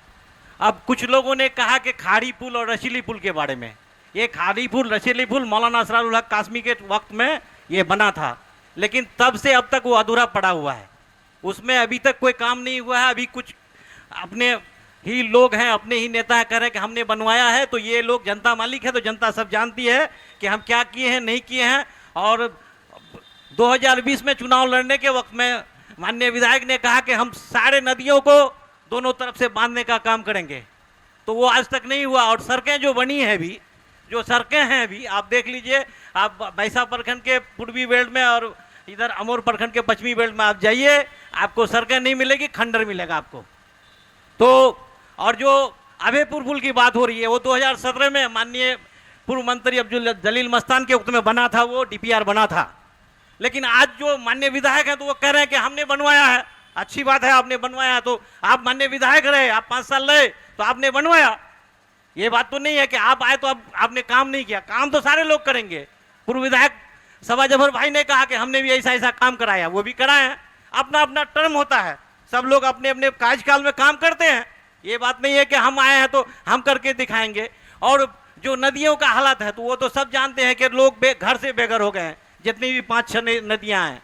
अब कुछ लोगों ने कहा कि खाड़ी पुल और रसीली पुल के बारे में, ये खाड़ी पुल, रसीली पुल मौलाना असरारुल हक कासमी के वक्त में ये बना था, लेकिन तब से अब तक वो अधूरा पड़ा हुआ है, उसमें अभी तक कोई काम नहीं हुआ है। अभी कुछ अपने ही लोग हैं, अपने ही नेता कह रहे हैं कि हमने बनवाया है, तो ये लोग जनता मालिक है, तो जनता सब जानती है कि हम क्या किए हैं, नहीं किए हैं। और 2020 में चुनाव लड़ने के वक्त में माननीय विधायक ने कहा कि हम सारे नदियों को दोनों तरफ से बांधने का काम करेंगे, तो वो आज तक नहीं हुआ। और सड़कें जो बनी हैं भी, जो सड़कें हैं अभी आप देख लीजिए, आप बैसा प्रखंड के पूर्वी बेल्ट में और इधर अमोर प्रखंड के पश्चिमी बेल्ट में आप जाइए, आपको सड़कें नहीं मिलेगी, खंडर मिलेगा आपको। तो और जो अभयपुर पुल की बात हो रही है, वो 2017 में माननीय पूर्व मंत्री अब्दुल जलील मस्तान के वक्त में बना था, वो डीपीआर बना था। लेकिन आज जो माननीय विधायक हैं तो वो कह रहे हैं कि हमने बनवाया है। अच्छी बात है, आपने बनवाया, तो आप माननीय विधायक रहे, आप 5 साल रहे तो आपने बनवाया। ये बात तो नहीं है कि आप आए तो आपने काम नहीं किया। काम तो सारे लोग करेंगे। पूर्व विधायक सभा जफर भाई ने कहा कि हमने भी ऐसा ऐसा काम कराया, वो भी कराए हैं। अपना अपना टर्म होता है, सब लोग अपने अपने कार्यकाल में काम करते हैं। ये बात नहीं है कि हम आए हैं तो हम करके दिखाएंगे। और जो नदियों का हालत है तो वो तो सब जानते हैं कि लोग घर से बेघर हो गए हैं। जितनी भी 5-6 नदियां हैं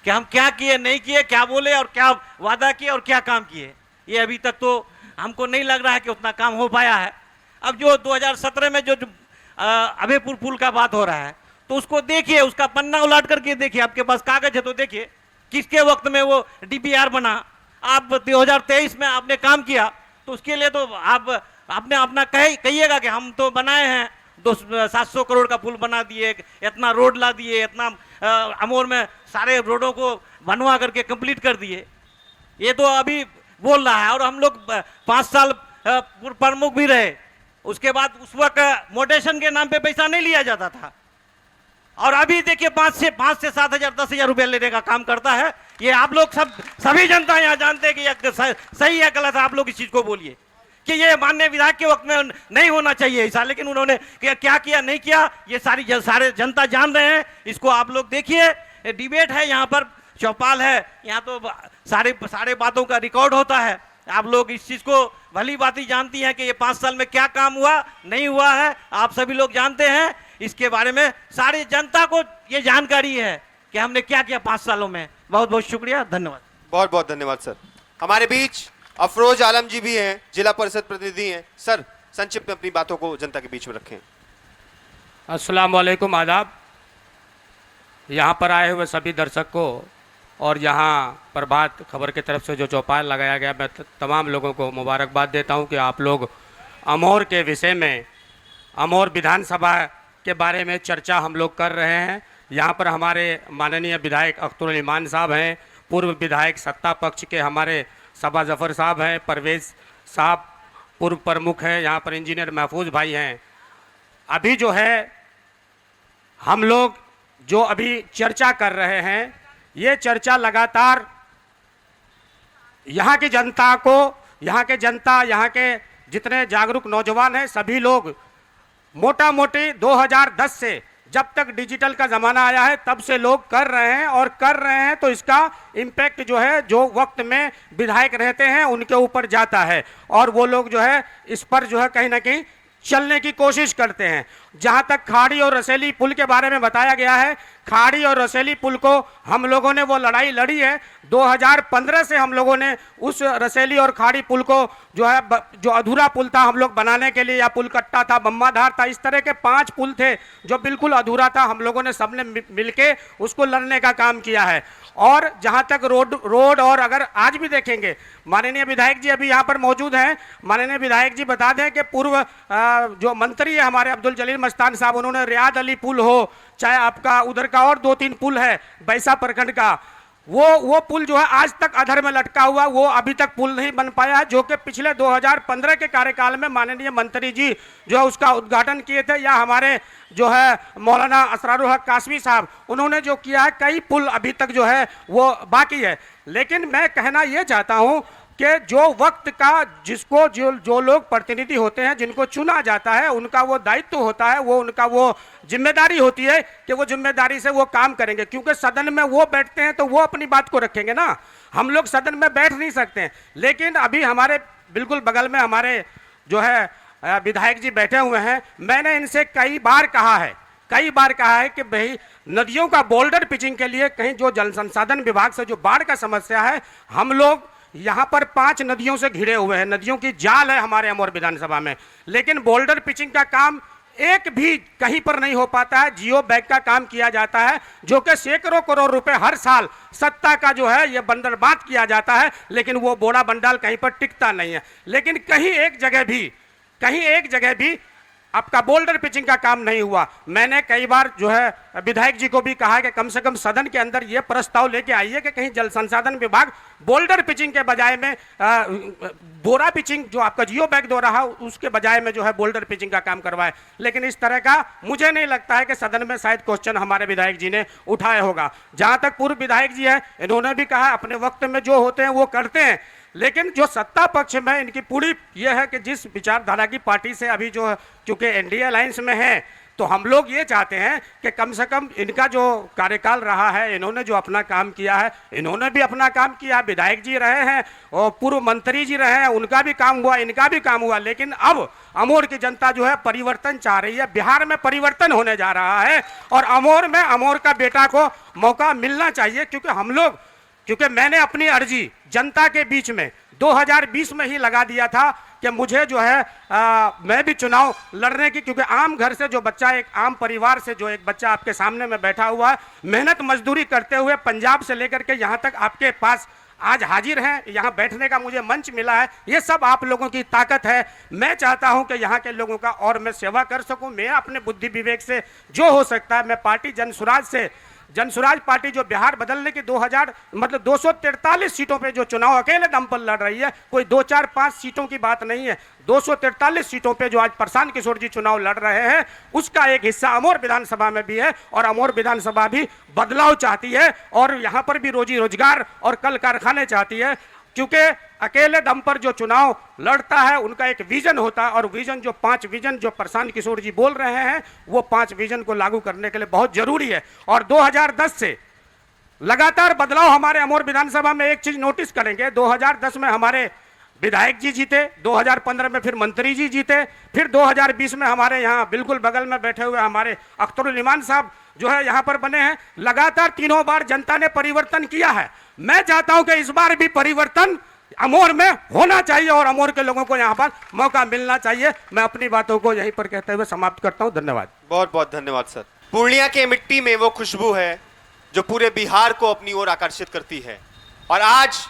कि हम क्या किए नहीं किए, क्या बोले और क्या वादा किए और क्या काम किए, ये अभी तक तो हमको नहीं लग रहा है कि उतना काम हो पाया है। अब जो 2017 में जो अभयपुर पुल का बात हो रहा है तो उसको देखिए, उसका पन्ना उलट करके देखिए, आपके पास कागज है तो देखिए किसके वक्त में वो डीपीआर बना। आप 2023 में आपने काम किया तो उसके लिए तो आपने अपना कहिएगा कि हम तो बनाए हैं, 700 करोड़ का पुल बना दिए, इतना रोड ला दिए, इतना अमोर में सारे रोडों को बनवा करके कंप्लीट कर दिए। ये तो अभी बोल रहा है। और हम लोग 5 साल प्रमुख भी रहे, उसके बाद उस वक्त मोटेशन के नाम पे पैसा नहीं लिया जाता था। और अभी देखिए 5 से 7 हजार 10 हजार रुपया लेने का काम करता है। ये आप लोग सभी जनता यहाँ जानते हैं कि ये सही है गलत है। आप लोग इस चीज को बोलिए कि ये माननीय विधायक के वक्त में नहीं होना चाहिए ऐसा, लेकिन उन्होंने क्या किया नहीं किया ये सारे जनता जान रहे हैं। इसको आप लोग देखिए, डिबेट है यहाँ पर, चौपाल है, यहाँ तो सारे बातों का रिकॉर्ड होता है। आप लोग इस चीज को भली बात जानती हैं कि ये 5 साल में क्या काम हुआ नहीं हुआ है, आप सभी लोग जानते हैं। इसके बारे में सारी जनता को ये जानकारी है कि हमने क्या किया 5 सालों में। बहुत बहुत शुक्रिया, धन्यवाद। बहुत बहुत धन्यवाद सर। हमारे बीच अफरोज आलम जी भी हैं, जिला परिषद प्रतिनिधि हैं। सर संक्षिप्त में अपनी बातों को जनता के बीच में रखें। अस्सलाम वालेकुम, आदाब। यहाँ पर आए हुए सभी दर्शकों और यहाँ प्रभात खबर की तरफ से जो चौपाल लगाया गया, मैं तमाम लोगों को मुबारकबाद देता हूँ कि आप लोग अमोर के विषय में, अमोर विधानसभा के बारे में चर्चा हम लोग कर रहे हैं। यहाँ पर हमारे माननीय विधायक अख्तरुल ईमान साहब हैं, पूर्व विधायक सत्ता पक्ष के हमारे सबा जफर साहब हैं, परवेज साहब पूर्व प्रमुख हैं, यहाँ पर इंजीनियर महफूज भाई हैं। अभी जो है हम लोग जो अभी चर्चा कर रहे हैं, ये चर्चा लगातार यहाँ की जनता को, यहाँ के जितने जागरूक नौजवान हैं सभी लोग मोटा मोटी 2010 से जब तक डिजिटल का ज़माना आया है तब से लोग कर रहे हैं और कर रहे हैं, तो इसका इम्पैक्ट जो है जो वक्त में विधायक रहते हैं उनके ऊपर जाता है और वो लोग जो है इस पर जो है कहीं ना कहीं चलने की कोशिश करते हैं। जहां तक खाड़ी और रसेली पुल के बारे में बताया गया है, खाड़ी और रसेली पुल को हम लोगों ने वो लड़ाई लड़ी है। 2015 से हम लोगों ने उस रसेली और खाड़ी पुल को जो है जो अधूरा पुल था हम लोग बनाने के लिए, या पुल कट्टा था, बम्माधार था, इस तरह के 5 पुल थे जो बिल्कुल अधूरा था। हम लोगों ने सबने मिलके उसको लड़ने का काम किया है। और जहां तक रोड और अगर आज भी देखेंगे, माननीय विधायक जी अभी यहाँ पर मौजूद हैं, माननीय विधायक जी बता दें कि पूर्व जो मंत्री है हमारे अब्दुल जलील मस्तान साहब, उन्होंने रियाद अली पुल हो, चाहे आपका उधर का और 2-3 पुल है बैसा प्रखंड का, वो पुल जो है आज तक अधर में लटका हुआ, वो अभी तक पुल नहीं बन पाया है, जो कि पिछले 2015 के कार्यकाल में माननीय मंत्री जी जो है उसका उद्घाटन किए थे, या हमारे जो है मौलाना असरारुल हक कासमी साहब उन्होंने जो किया है। कई पुल अभी तक जो है वो बाकी है। लेकिन मैं कहना ये चाहता हूँ कि जो वक्त का जिसको जो लोग प्रतिनिधि होते हैं, जिनको चुना जाता है, उनका वो दायित्व होता है, वो उनका वो जिम्मेदारी होती है कि वो जिम्मेदारी से वो काम करेंगे। क्योंकि सदन में वो बैठते हैं तो वो अपनी बात को रखेंगे ना, हम लोग सदन में बैठ नहीं सकते हैं। लेकिन अभी हमारे बिल्कुल बगल में हमारे जो है विधायक जी बैठे हुए हैं, मैंने इनसे कई बार कहा है कि भाई नदियों का बोल्डर पिचिंग के लिए कहीं जो जल संसाधन विभाग से जो बाढ़ का समस्या है, हम लोग यहाँ पर 5 नदियों से घिरे हुए हैं, नदियों की जाल है हमारे अमोर विधानसभा में, लेकिन बोल्डर पिचिंग का काम एक भी कहीं पर नहीं हो पाता है। जियो बैग का काम किया जाता है जो कि सैकड़ों करोड़ रुपए हर साल सत्ता का जो है ये बंदरबांट किया जाता है, लेकिन वो बोड़ा बंडाल कहीं पर टिकता नहीं है। लेकिन कहीं एक जगह भी आपका बोल्डर पिचिंग का काम नहीं हुआ। मैंने कई बार जो है विधायक जी को भी कहा कि कम से कम सदन के अंदर यह प्रस्ताव लेके आइए कि कहीं जल संसाधन विभाग बोल्डर पिचिंग के बजाय में बोरा पिचिंग जो आपका जियो बैग दो रहा उसके बजाय में जो है बोल्डर पिचिंग का काम करवाए। लेकिन इस तरह का मुझे नहीं लगता है कि सदन में शायद क्वेश्चन हमारे विधायक जी ने उठाया होगा। जहां तक पूर्व विधायक जी है, इन्होंने भी कहा अपने वक्त में जो होते हैं वो करते हैं, लेकिन जो सत्ता पक्ष में इनकी पूरी ये है कि जिस विचारधारा की पार्टी से अभी जो चूंकि एनडीए अलायंस में है, तो हम लोग ये चाहते हैं कि कम से कम इनका जो कार्यकाल रहा है, इन्होंने जो अपना काम किया है, इन्होंने भी अपना काम किया, विधायक जी रहे हैं और पूर्व मंत्री जी रहे हैं, उनका भी काम हुआ, इनका भी काम हुआ। लेकिन अब अमोर की जनता जो है परिवर्तन चाह रही है, बिहार में परिवर्तन होने जा रहा है और अमोर में अमोर का बेटा को मौका मिलना चाहिए। क्योंकि मैंने अपनी अर्जी जनता के बीच में 2020 में ही लगा दिया था कि मुझे जो है मैं भी चुनाव लड़ने की, क्योंकि आम घर से जो बच्चा, एक आम परिवार से जो एक बच्चा आपके सामने में बैठा हुआ है, मेहनत मजदूरी करते हुए पंजाब से लेकर के यहाँ तक आपके पास आज हाजिर हैं, यहाँ बैठने का मुझे मंच मिला है, ये सब आप लोगों की ताकत है। मैं चाहता हूँ कि यहाँ के लोगों का और मैं सेवा कर सकूँ। मैं अपने बुद्धि विवेक से जो हो सकता है, मैं पार्टी जनसुराज पार्टी जो बिहार बदलने की 243 सीटों पे जो चुनाव अकेले दम पर लड़ रही है, कोई 2, 4, 5 सीटों की बात नहीं है, 243 सीटों पे जो आज प्रशांत किशोर जी चुनाव लड़ रहे हैं, उसका एक हिस्सा अमोर विधानसभा में भी है और अमोर विधानसभा भी बदलाव चाहती है और यहाँ पर भी रोजी रोजगार और कल कारखाने चाहती है। क्योंकि अकेले दम पर जो चुनाव लड़ता है उनका एक विजन होता है और विजन जो 5 विजन जो प्रशांत किशोर जी बोल रहे हैं, वो 5 विजन को लागू करने के लिए बहुत जरूरी है। और 2010 से लगातार बदलाव हमारे अमोर विधानसभा में एक चीज नोटिस करेंगे, 2010 में हमारे विधायक जी जीते, 2015 में फिर मंत्री जी जीते, फिर 2020 में हमारे यहाँ बिल्कुल बगल में बैठे हुए हमारे अख्तरुल इमान साहब जो है यहाँ पर बने हैं। लगातार तीनों बार जनता ने परिवर्तन किया है। मैं चाहता हूं कि इस बार भी परिवर्तन अमोर में होना चाहिए और अमोर के लोगों को यहाँ पर मौका मिलना चाहिए। मैं अपनी बातों को यहीं पर कहते हुए समाप्त करता हूं। धन्यवाद। बहुत बहुत धन्यवाद सर। पूर्णिया के मिट्टी में वो खुशबू है जो पूरे बिहार को अपनी ओर आकर्षित करती है और आज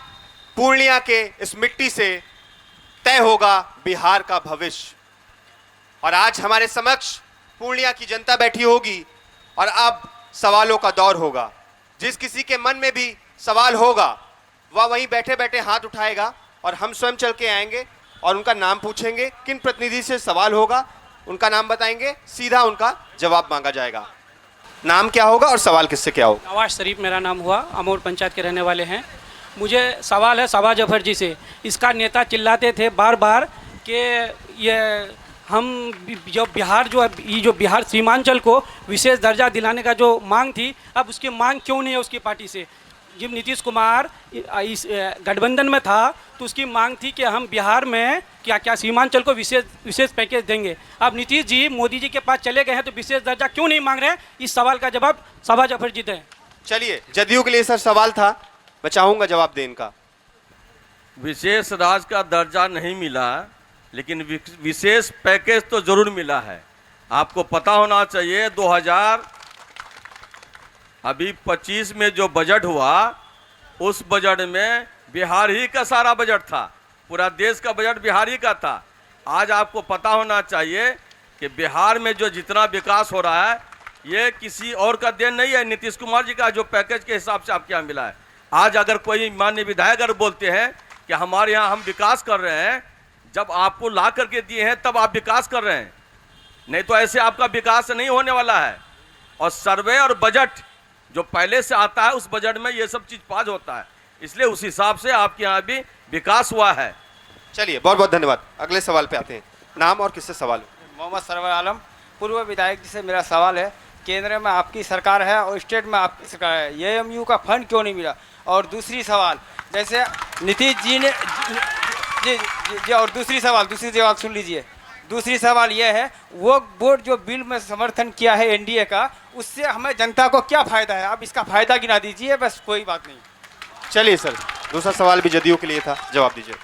पूर्णिया के इस मिट्टी से तय होगा बिहार का भविष्य। और आज हमारे समक्ष पूर्णिया की जनता बैठी होगी और अब सवालों का दौर होगा। जिस किसी के मन में भी सवाल होगा वह वहीं बैठे बैठे हाथ उठाएगा और हम स्वयं चल के आएंगे और उनका नाम पूछेंगे, किन प्रतिनिधि से सवाल होगा उनका नाम बताएंगे, सीधा उनका जवाब मांगा जाएगा। नाम क्या होगा और सवाल किससे क्या होगा? नवाज शरीफ मेरा नाम हुआ, अमोर पंचायत के रहने वाले हैं। मुझे सवाल है शहबाज जफर जी से। इसका नेता चिल्लाते थे बार बार कि ये हम जो बिहार जो है, ये जो बिहार सीमांचल को विशेष दर्जा दिलाने का जो मांग थी, अब उसकी मांग क्यों नहीं है उसकी पार्टी से? जब नीतीश कुमार इस गठबंधन में था तो उसकी मांग थी कि हम बिहार में क्या सीमांचल को विशेष पैकेज देंगे। अब नीतीश जी मोदी जी के पास चले गए हैं तो विशेष दर्जा क्यों नहीं मांग रहे हैं? इस सवाल का जवाब शहबाज जफर जी दें। चलिए, जदयू के लिए सर सवाल था, मैं चाहूँगा जवाब दें इनका। विशेष राज्य का दर्जा नहीं मिला, लेकिन विशेष पैकेज तो जरूर मिला है। आपको पता होना चाहिए 2025 में जो बजट हुआ, उस बजट में बिहार ही का सारा बजट था, पूरा देश का बजट बिहार ही का था। आज आपको पता होना चाहिए कि बिहार में जो जितना विकास हो रहा है ये किसी और का देन नहीं है, नीतीश कुमार जी का जो पैकेज के हिसाब से आपके यहाँ मिला है। आज अगर कोई माननीय विधायक अगर बोलते हैं कि हमारे यहाँ हम विकास कर रहे हैं, जब आपको ला करके दिए हैं तब आप विकास कर रहे हैं, नहीं तो ऐसे आपका विकास नहीं होने वाला है। और सर्वे और बजट जो पहले से आता है उस बजट में ये सब चीज पास होता है, इसलिए उस हिसाब से आपके यहाँ भी विकास हुआ है। चलिए, बहुत बहुत धन्यवाद। अगले सवाल पे आते हैं। नाम और किससे सवाल? मोहम्मद सरवर आलम, पूर्व विधायक जी से मेरा सवाल है। केंद्र में आपकी सरकार है और स्टेट में आपकी सरकार है, एएमयू का फंड क्यों नहीं मिला? और दूसरी सवाल, जैसे नीतीश जी ने जी और दूसरी जवाब सुन लीजिए। दूसरी सवाल यह है, वो बोर्ड जो बिल में समर्थन किया है एनडीए का, उससे हमें जनता को क्या फायदा है? आप इसका फायदा गिना दीजिए, बस कोई बात नहीं। चलिए सर, दूसरा सवाल भी जदयू के लिए था, जवाब दीजिए।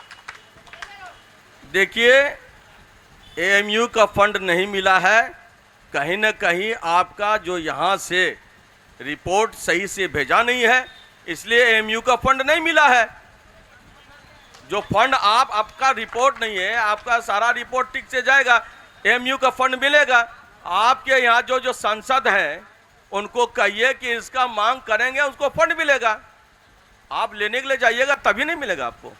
देखिए, एएमयू का फंड नहीं मिला है, कहीं ना कहीं आपका जो यहाँ से रिपोर्ट सही से भेजा नहीं है, इसलिए एएमयू का फंड नहीं मिला है। जो फंड आपका रिपोर्ट नहीं है, आपका सारा रिपोर्ट ठीक से जाएगा एमयू का फंड मिलेगा। आपके यहाँ जो जो सांसद हैं उनको कहिए कि इसका मांग करेंगे, उसको फंड मिलेगा। आप लेने के लिए जाइएगा तभी नहीं मिलेगा आपको।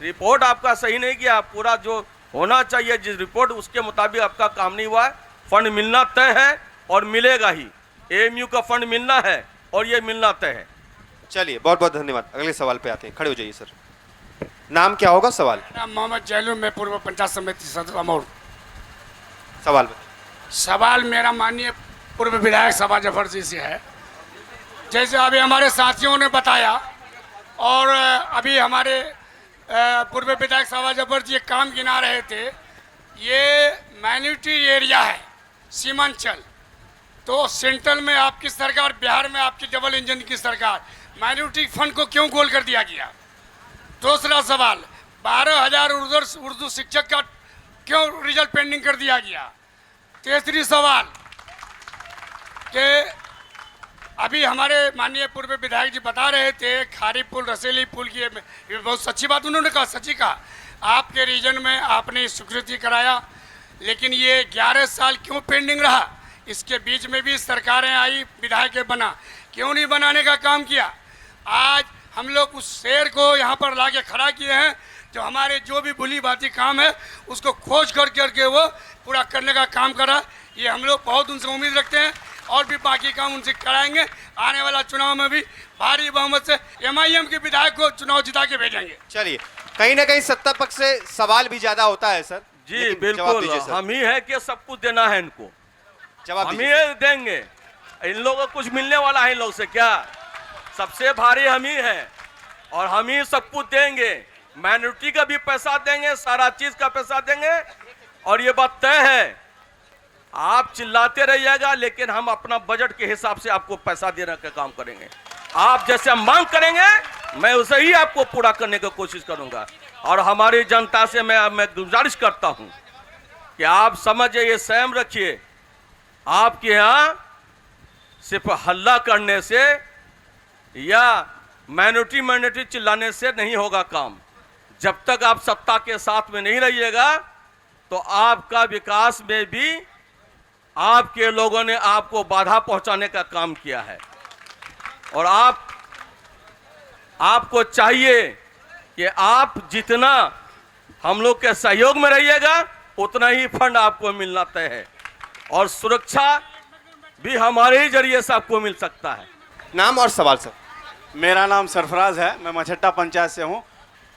रिपोर्ट आपका सही नहीं किया, पूरा जो होना चाहिए जिस रिपोर्ट उसके मुताबिक आपका काम नहीं हुआ है। फंड मिलना तय है और मिलेगा ही। एमयू का फंड मिलना है और ये मिलना तय है। चलिए बहुत बहुत धन्यवाद। अगले सवाल पे आते हैं, खड़े हो जाइए सर। नाम क्या होगा? सवाल। नाम मोहम्मद जैलू, मैं पूर्व पंचायत समिति सदस्य अमौर। सवाल सवाल मेरा माननीय पूर्व विधायक सबा जफर जी से है। जैसे अभी हमारे साथियों ने बताया और अभी हमारे पूर्व विधायक सबा जफर जी एक काम गिना रहे थे, ये माइनॉरिटी एरिया है सीमांचल, तो सेंट्रल में आपकी सरकार, बिहार में आपकी डबल इंजन की सरकार, माइनॉरिटी फंड को क्यों गोल कर दिया गया? दूसरा सवाल, 12,000 उर्दू शिक्षक का क्यों रिजल्ट पेंडिंग कर दिया गया? तीसरी सवाल कि अभी हमारे माननीय पूर्व विधायक जी बता रहे थे खारी पुल, रसेली पुल की, ये बहुत सच्ची बात उन्होंने कहा, सच्ची कहा। आपके रीजन में आपने स्वीकृति कराया, लेकिन ये 11 साल क्यों पेंडिंग रहा? इसके बीच में भी सरकारें आई, विधायक बना, क्यों नहीं बनाने का काम किया? आज हम लोग उस शेर को यहाँ पर लाके खड़ा किए हैं, जो हमारे जो भी भूली भांति काम है उसको खोज करके वो पूरा करने का काम करा। ये हम लोग बहुत उनसे उम्मीद रखते हैं और भी बाकी काम उनसे कराएंगे। आने वाला चुनाव में भी भारी बहुमत से MIM के विधायक को चुनाव जिता के भेजेंगे। चलिए, कहीं ना कहीं सत्ता पक्ष से सवाल भी ज्यादा होता है सर। जी बिल्कुल, हम ही है कि सब कुछ देना है इनको, जवाब हम ही देंगे। इन लोगों को कुछ मिलने वाला है इन लोग से क्या? सबसे भारी हम ही है और हम ही सब कुछ देंगे। माइनॉरिटी का भी पैसा देंगे, सारा चीज का पैसा देंगे और ये बात तय है। आप चिल्लाते रहिएगा लेकिन हम अपना बजट के हिसाब से आपको पैसा देने का काम करेंगे। आप जैसे मांग करेंगे मैं उसे ही आपको पूरा करने की कोशिश करूंगा। और हमारी जनता से मैं गुजारिश करता हूं कि आप समझिए, ये संयम रखिए। आपके यहाँ सिर्फ हल्ला करने से या माइनॉरिटी चिल्लाने से नहीं होगा काम। जब तक आप सत्ता के साथ में नहीं रहिएगा तो आपका विकास में भी आपके लोगों ने आपको बाधा पहुंचाने का काम किया है। और आपको चाहिए कि आप जितना हम लोग के सहयोग में रहिएगा उतना ही फंड आपको मिलना तय है और सुरक्षा भी हमारे ही जरिए से आपको मिल सकता है। नाम और सवाल सर। मेरा नाम सरफराज है, मैं मछट्टा पंचायत से हूँ।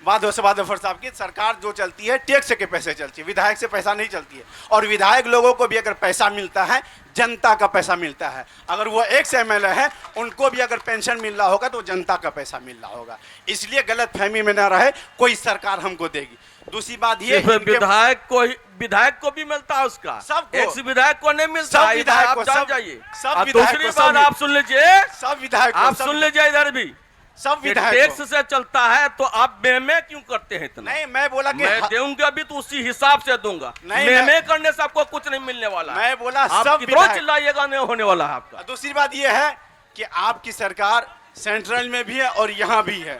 बात जफर साहब की, सरकार जो चलती है टैक्स के पैसे चलती है, विधायक से पैसा नहीं चलती है। और विधायक लोगों को भी अगर पैसा मिलता है, जनता का पैसा मिलता है। अगर वो एक्स MLA है, उनको भी अगर पेंशन मिल रहा होगा तो जनता का पैसा मिल रहा होगा। इसलिए गलत फहमी में न रहे, कोई सरकार हमको देगी। दूसरी बात ये, विधायक को भी मिलता है उसका, सबको, एक्स विधायक को नहीं मिलता। सब विधायक को, जान जाइए। सब दूसरी बात आप सुन लीजिए, सब विधायक आप सुन लीजिए इधर भी, सब विधायक टैक्स से चलता है तो आप मैं क्यों करते हैं इतना? नहीं, मैं बोला कि मैं दूंगा भी तो उसी हिसाब से दूंगा। मैं करने से आपको कुछ नहीं मिलने वाला। मैं बोला आप सब कितना चिल्लाइएगा नहीं होने वाला है आपका। दूसरी बात यह है कि आपकी सरकार सेंट्रल में भी है और यहाँ भी है,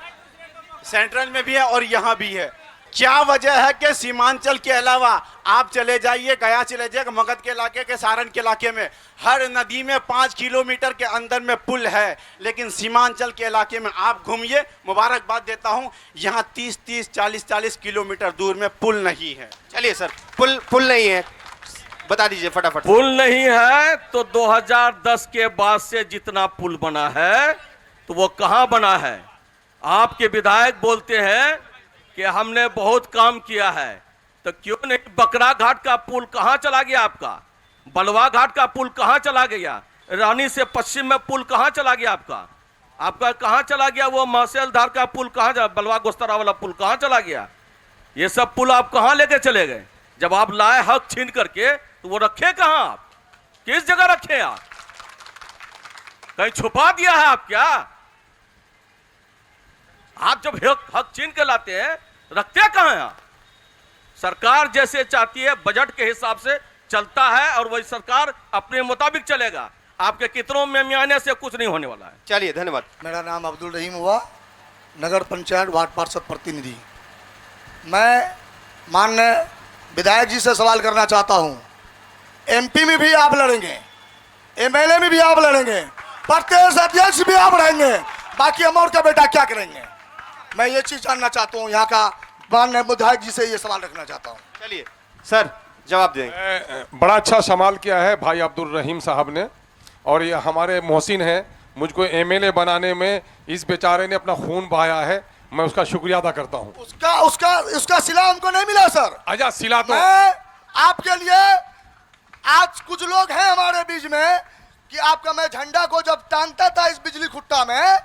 सेंट्रल में भी है और यहाँ भी है। क्या वजह है कि सीमांचल के अलावा आप चले जाइए, गया चले जाइए, मगध के इलाके के, सारण के इलाके में हर नदी में 5 किलोमीटर के अंदर में पुल है, लेकिन सीमांचल के इलाके में आप घूमिए, मुबारकबाद देता हूं, यहाँ 30-30, 40-40 किलोमीटर दूर में पुल नहीं है। चलिए सर, पुल नहीं है, बता दीजिए फटाफट। पुल नहीं है तो 2010 के बाद से जितना पुल बना है तो वो कहाँ बना है? आपके विधायक बोलते हैं कि हमने बहुत काम किया है, तो क्यों नहीं बकरा घाट का पुल कहाँ चला गया आपका? बलवा घाट का पुल कहाँ चला गया? रानी से पश्चिम में पुल कहाँ चला गया आपका कहाँ चला गया? वो मासेलधार का पुल कहाँ, बलवा गोस्तरा वाला पुल कहाँ चला गया? ये सब पुल आप कहाँ लेके चले गए? जब आप लाए हक छीन करके तो वो रखे कहाँ? आप किस जगह रखे? आप कहीं छुपा दिया है आप क्या? आप जब हक छीन के लाते हैं रखते कहाँ हैं आप? सरकार जैसे चाहती है बजट के हिसाब से चलता है और वही सरकार अपने मुताबिक चलेगा। आपके कितनों में आने से कुछ नहीं होने वाला है। चलिए धन्यवाद। मेरा नाम अब्दुल रहीम हुआ, नगर पंचायत वार्ड पार्षद प्रतिनिधि। मैं माननीय विधायक जी से सवाल करना चाहता हूं। एमपी में भी आप लड़ेंगे, एमएलए में भी आप लड़ेंगे, प्रदेश अध्यक्ष भी आप रहेंगे, बाकी अमर का बेटा क्या करेंगे? मैं ये चीज जानना चाहता हूं, यहाँ का माननीय विधायक जी से ये सवाल रखना चाहता हूं। चलिए सर जवाब दें। बड़ा अच्छा सवाल किया है भाई अब्दुल रहीम साहब ने, और ये हमारे मोहसिन हैं, मुझको एमएलए बनाने में इस बेचारे ने अपना खून बहाया है, मैं उसका शुक्रिया अदा करता हूं। उसका सिला हमको नहीं मिला सर। अच्छा सिला तो मैं आपके लिए, आज कुछ लोग हैं हमारे बीच में कि आपका मैं झंडा को जब टांगता था इस बिजली खुट्टा में,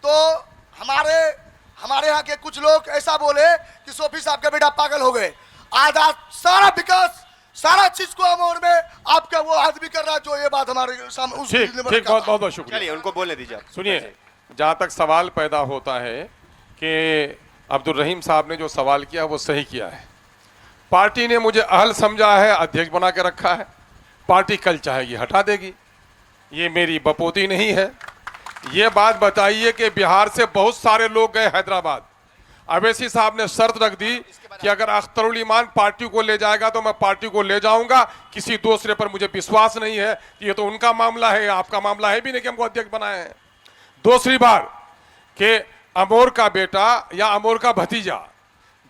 तो हमारे यहाँ के कुछ लोग ऐसा बोले कि सोफी साहब का बेटा पागल हो गए। आज सारा विकास, सारा चीज को अमोर में आपका वो आदमी कर रहा, जो ये बात हमारे सामने ठीक बहुत बहुत शुक्रिया। चलिए उनको बोलने दीजिए। सुनिए, जहाँ तक सवाल पैदा होता है कि अब्दुल रहीम साहब ने जो सवाल किया वो सही किया है। पार्टी ने मुझे अहल समझा है, अध्यक्ष बना के रखा है, पार्टी कल चाहेगी हटा देगी, ये मेरी बपोती नहीं है। ये बात बताइए कि बिहार से बहुत सारे लोग गए हैदराबाद, अवैसी साहब ने शर्त रख दी कि अगर अख्तरुल ईमान पार्टी को ले जाएगा तो मैं पार्टी को ले जाऊंगा, किसी दूसरे पर मुझे विश्वास नहीं है, ये तो उनका मामला है, आपका मामला है भी नहीं कि हमको अध्यक्ष बनाए हैं। दूसरी बार कि अमोर का बेटा या अमोर का भतीजा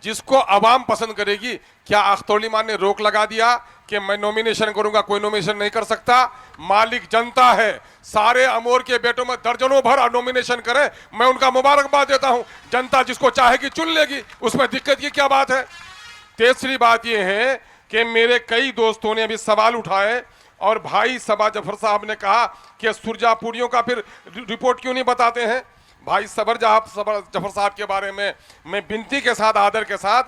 जिसको अवाम पसंद करेगी, क्या अख्तरुल ईमान ने रोक लगा दिया कि मैं नॉमिनेशन करूंगा? कोई नॉमिनेशन नहीं कर सकता, मालिक जनता है। सारे अमोर के बेटों में दर्जनों भर नॉमिनेशन करे, मैं उनका मुबारकबाद देता हूं। जनता जिसको चाहेगी चुन लेगी, उसमें दिक्कत की क्या बात है? तीसरी बात यह है कि मेरे कई दोस्तों ने अभी सवाल उठाए और भाई सबा जफर साहब ने कहा कि सुरजापुरियों का फिर रिपोर्ट क्यों नहीं बताते हैं। भाई सबा जफर साहब के बारे में मैं विनती के साथ, आदर के साथ,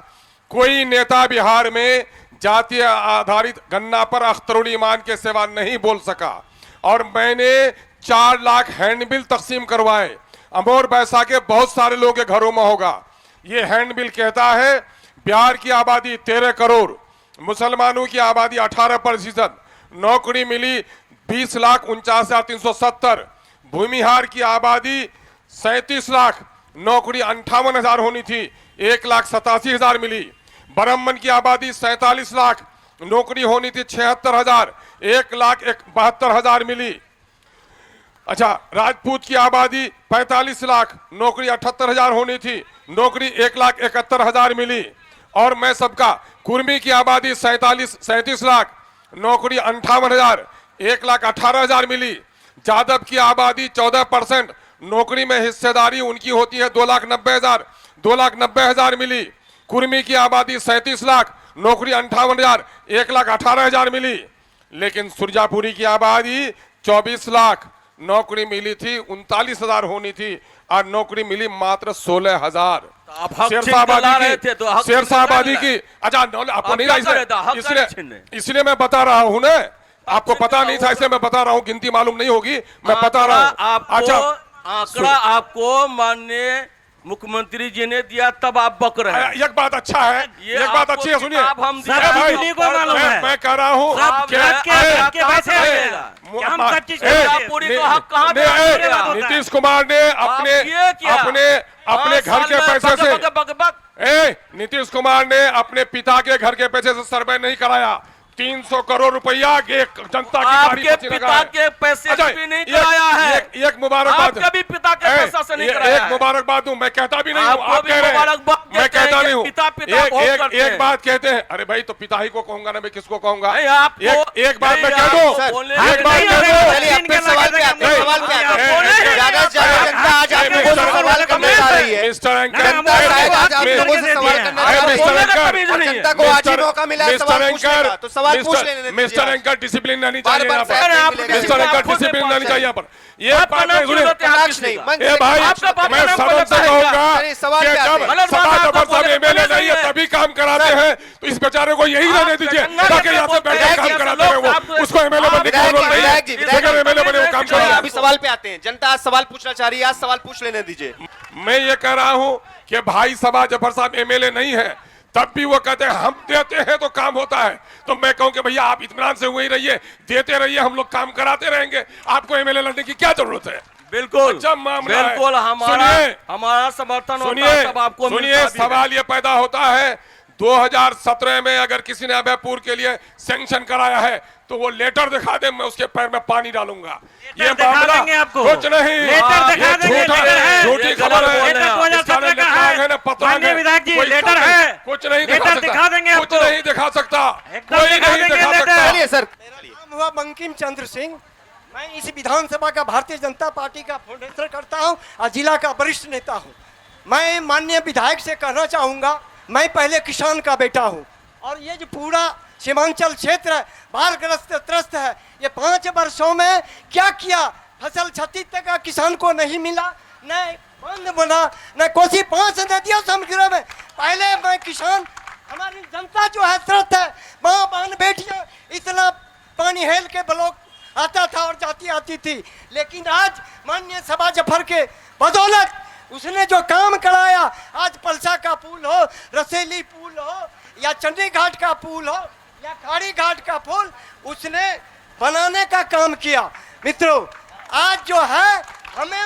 कोई नेता बिहार में जातीय आधारित गन्ना पर अख्तरुल ईमान के सिवा नहीं बोल सका, और मैंने 4 लाख हैंडबिल तकसीम करवाए। अमोर बैसा के बहुत सारे लोगों के घरों में होगा। ये हैंडबिल कहता है बिहार की आबादी 13 करोड़, मुसलमानों की आबादी 18%, नौकरी मिली 20,49,370, भूमिहार की आबादी 37 लाख, नौकरी 58,000 होनी थी, 1,87,000 मिली। ब्राह्मण की आबादी 47 लाख, नौकरी होनी थी 76,000, 1,72,000 मिली। अच्छा, राजपूत की आबादी 45 लाख, नौकरी 78,000 होनी थी, नौकरी 1,71,000 मिली। और मैं सबका, कुर्मी की आबादी 37 लाख, नौकरी 58,000, 1,18,000 मिली। जादव की आबादी 14%, नौकरी में हिस्सेदारी उनकी होती है 2,90,000, 2,90,000 मिली। कुर्मी की आबादी 37 लाख, नौकरी 58,000, 1,18,000 मिली। लेकिन सुरजापुरी की आबादी 24 लाख, नौकरी मिली थी 39,000 होनी थी, और नौकरी मिली मात्र 16,000। शेरशाहबादी की, अच्छा आपको नहीं रहा, इसलिए मैं बता रहा हूं ना, आपको पता नहीं था इसलिए मैं बता रहा हूं, गिनती मालूम नहीं होगी, मैं बता रहा हूं। अच्छा, आंकड़ा आपको माननीय मुख्यमंत्री जी ने दिया तब आप बक रहे हैं। एक बात अच्छा है, एक बात अच्छी है, सुनिए हम मैं कह रहा हूँ नीतीश कुमार ने अपने घर के पैसे से, नीतीश कुमार ने अपने पिता के घर के पैसे से सर्वे नहीं कराया। 300 करोड़ रुपया जनता की पिता के पैसे भी नहीं कराया है। एक मुबारकबाद, कभी पिता के पैसा से नहीं कराया। एक मुबारकबाद दूं, मैं कहता भी नहीं हूं, आप कह रहे हैं, मैं कहता नहीं हूं। एक बात कहते हैं, अरे भाई तो पिता ही को कहूंगा ना, मैं किसको कहूंगा? एक बात मैं कह दूं, एक बात कह दूं, मिस्टर एंकर डिसिप्लिन नहीं चाहिए यहाँ पर, मिस्टर एंकर डिसिप्लिन नहीं चाहिए यहाँ पर। ये बात नहीं सुनिए, भाई मैं सदन से कहूंगा कि जब सबा जफर साहब एमएलए नहीं है तभी काम कराते हैं, तो इस बेचारे को यही रहने दीजिए ताकि यहाँ से बैठकर काम कराते हैं, वो उसको एमएलए बनने की जरूरत नहीं है, अगर एमएलए बने वो काम करेगा। अभी सवाल पे आते हैं, जनता आज सवाल पूछना चाह रही है, आज सवाल पूछ लेने दीजिए। मैं ये कह रहा हूँ कि भाई सबा जफर साहब एमएलए नहीं है, तब भी वो कहते हैं हम देते हैं तो काम होता है, तो मैं कहूं कि भैया आप इत्मीनान से वही रहिए, देते रहिए, हम लोग काम कराते रहेंगे, आपको एमएलए लड़ने की क्या जरूरत है? बिल्कुल, जब मामला बिल्कुल हमारा समर्थन होता है तब आपको सुनिए, सवाल ये पैदा होता है, 2017 में अगर किसी ने अभयपुर के लिए सैंक्शन कराया है तो वो लेटर दिखा दे, मैं उसके पैर में पानी डालूंगा। ये मामला कुछ नहीं, झूठी खबर है, लेटर है, कुछ नहीं दिखा देंगे, कुछ नहीं दिखा सकता, कोई नहीं दिखा सकता। चलिए सर। मेरा नाम हुआ बंकिम चंद्र सिंह। मैं इस विधानसभा का भारतीय जनता पार्टी का फाउंडेशन करता हूं और जिला का वरिष्ठ नेता हूं। मैं माननीय विधायक से कहना चाहूँगा, मैं पहले किसान का बेटा हूँ और ये जो पूरा सीमांचल क्षेत्र बाढ़ग्रस्त त्रस्त है, ये 5 वर्षों में क्या किया? फसल क्षति तक किसान को नहीं मिला, न बंद बना, न कोसी 5 नदियों समुद्र में। पहले मैं किसान, हमारी जनता जो है त्रस्त है, माँ बहन बेटियाँ, इतना पानी हेल के ब्लॉक आता था और जाती आती थी। लेकिन आज माननीय सबा जफर के बदौलत उसने जो काम कराया, आज पलसा का पुल हो, रसेली पुल हो, या चंडी घाट का पुल हो, या खाड़ी घाट का पुल, उसने बनाने का काम किया। मित्रों, आज जो है हमें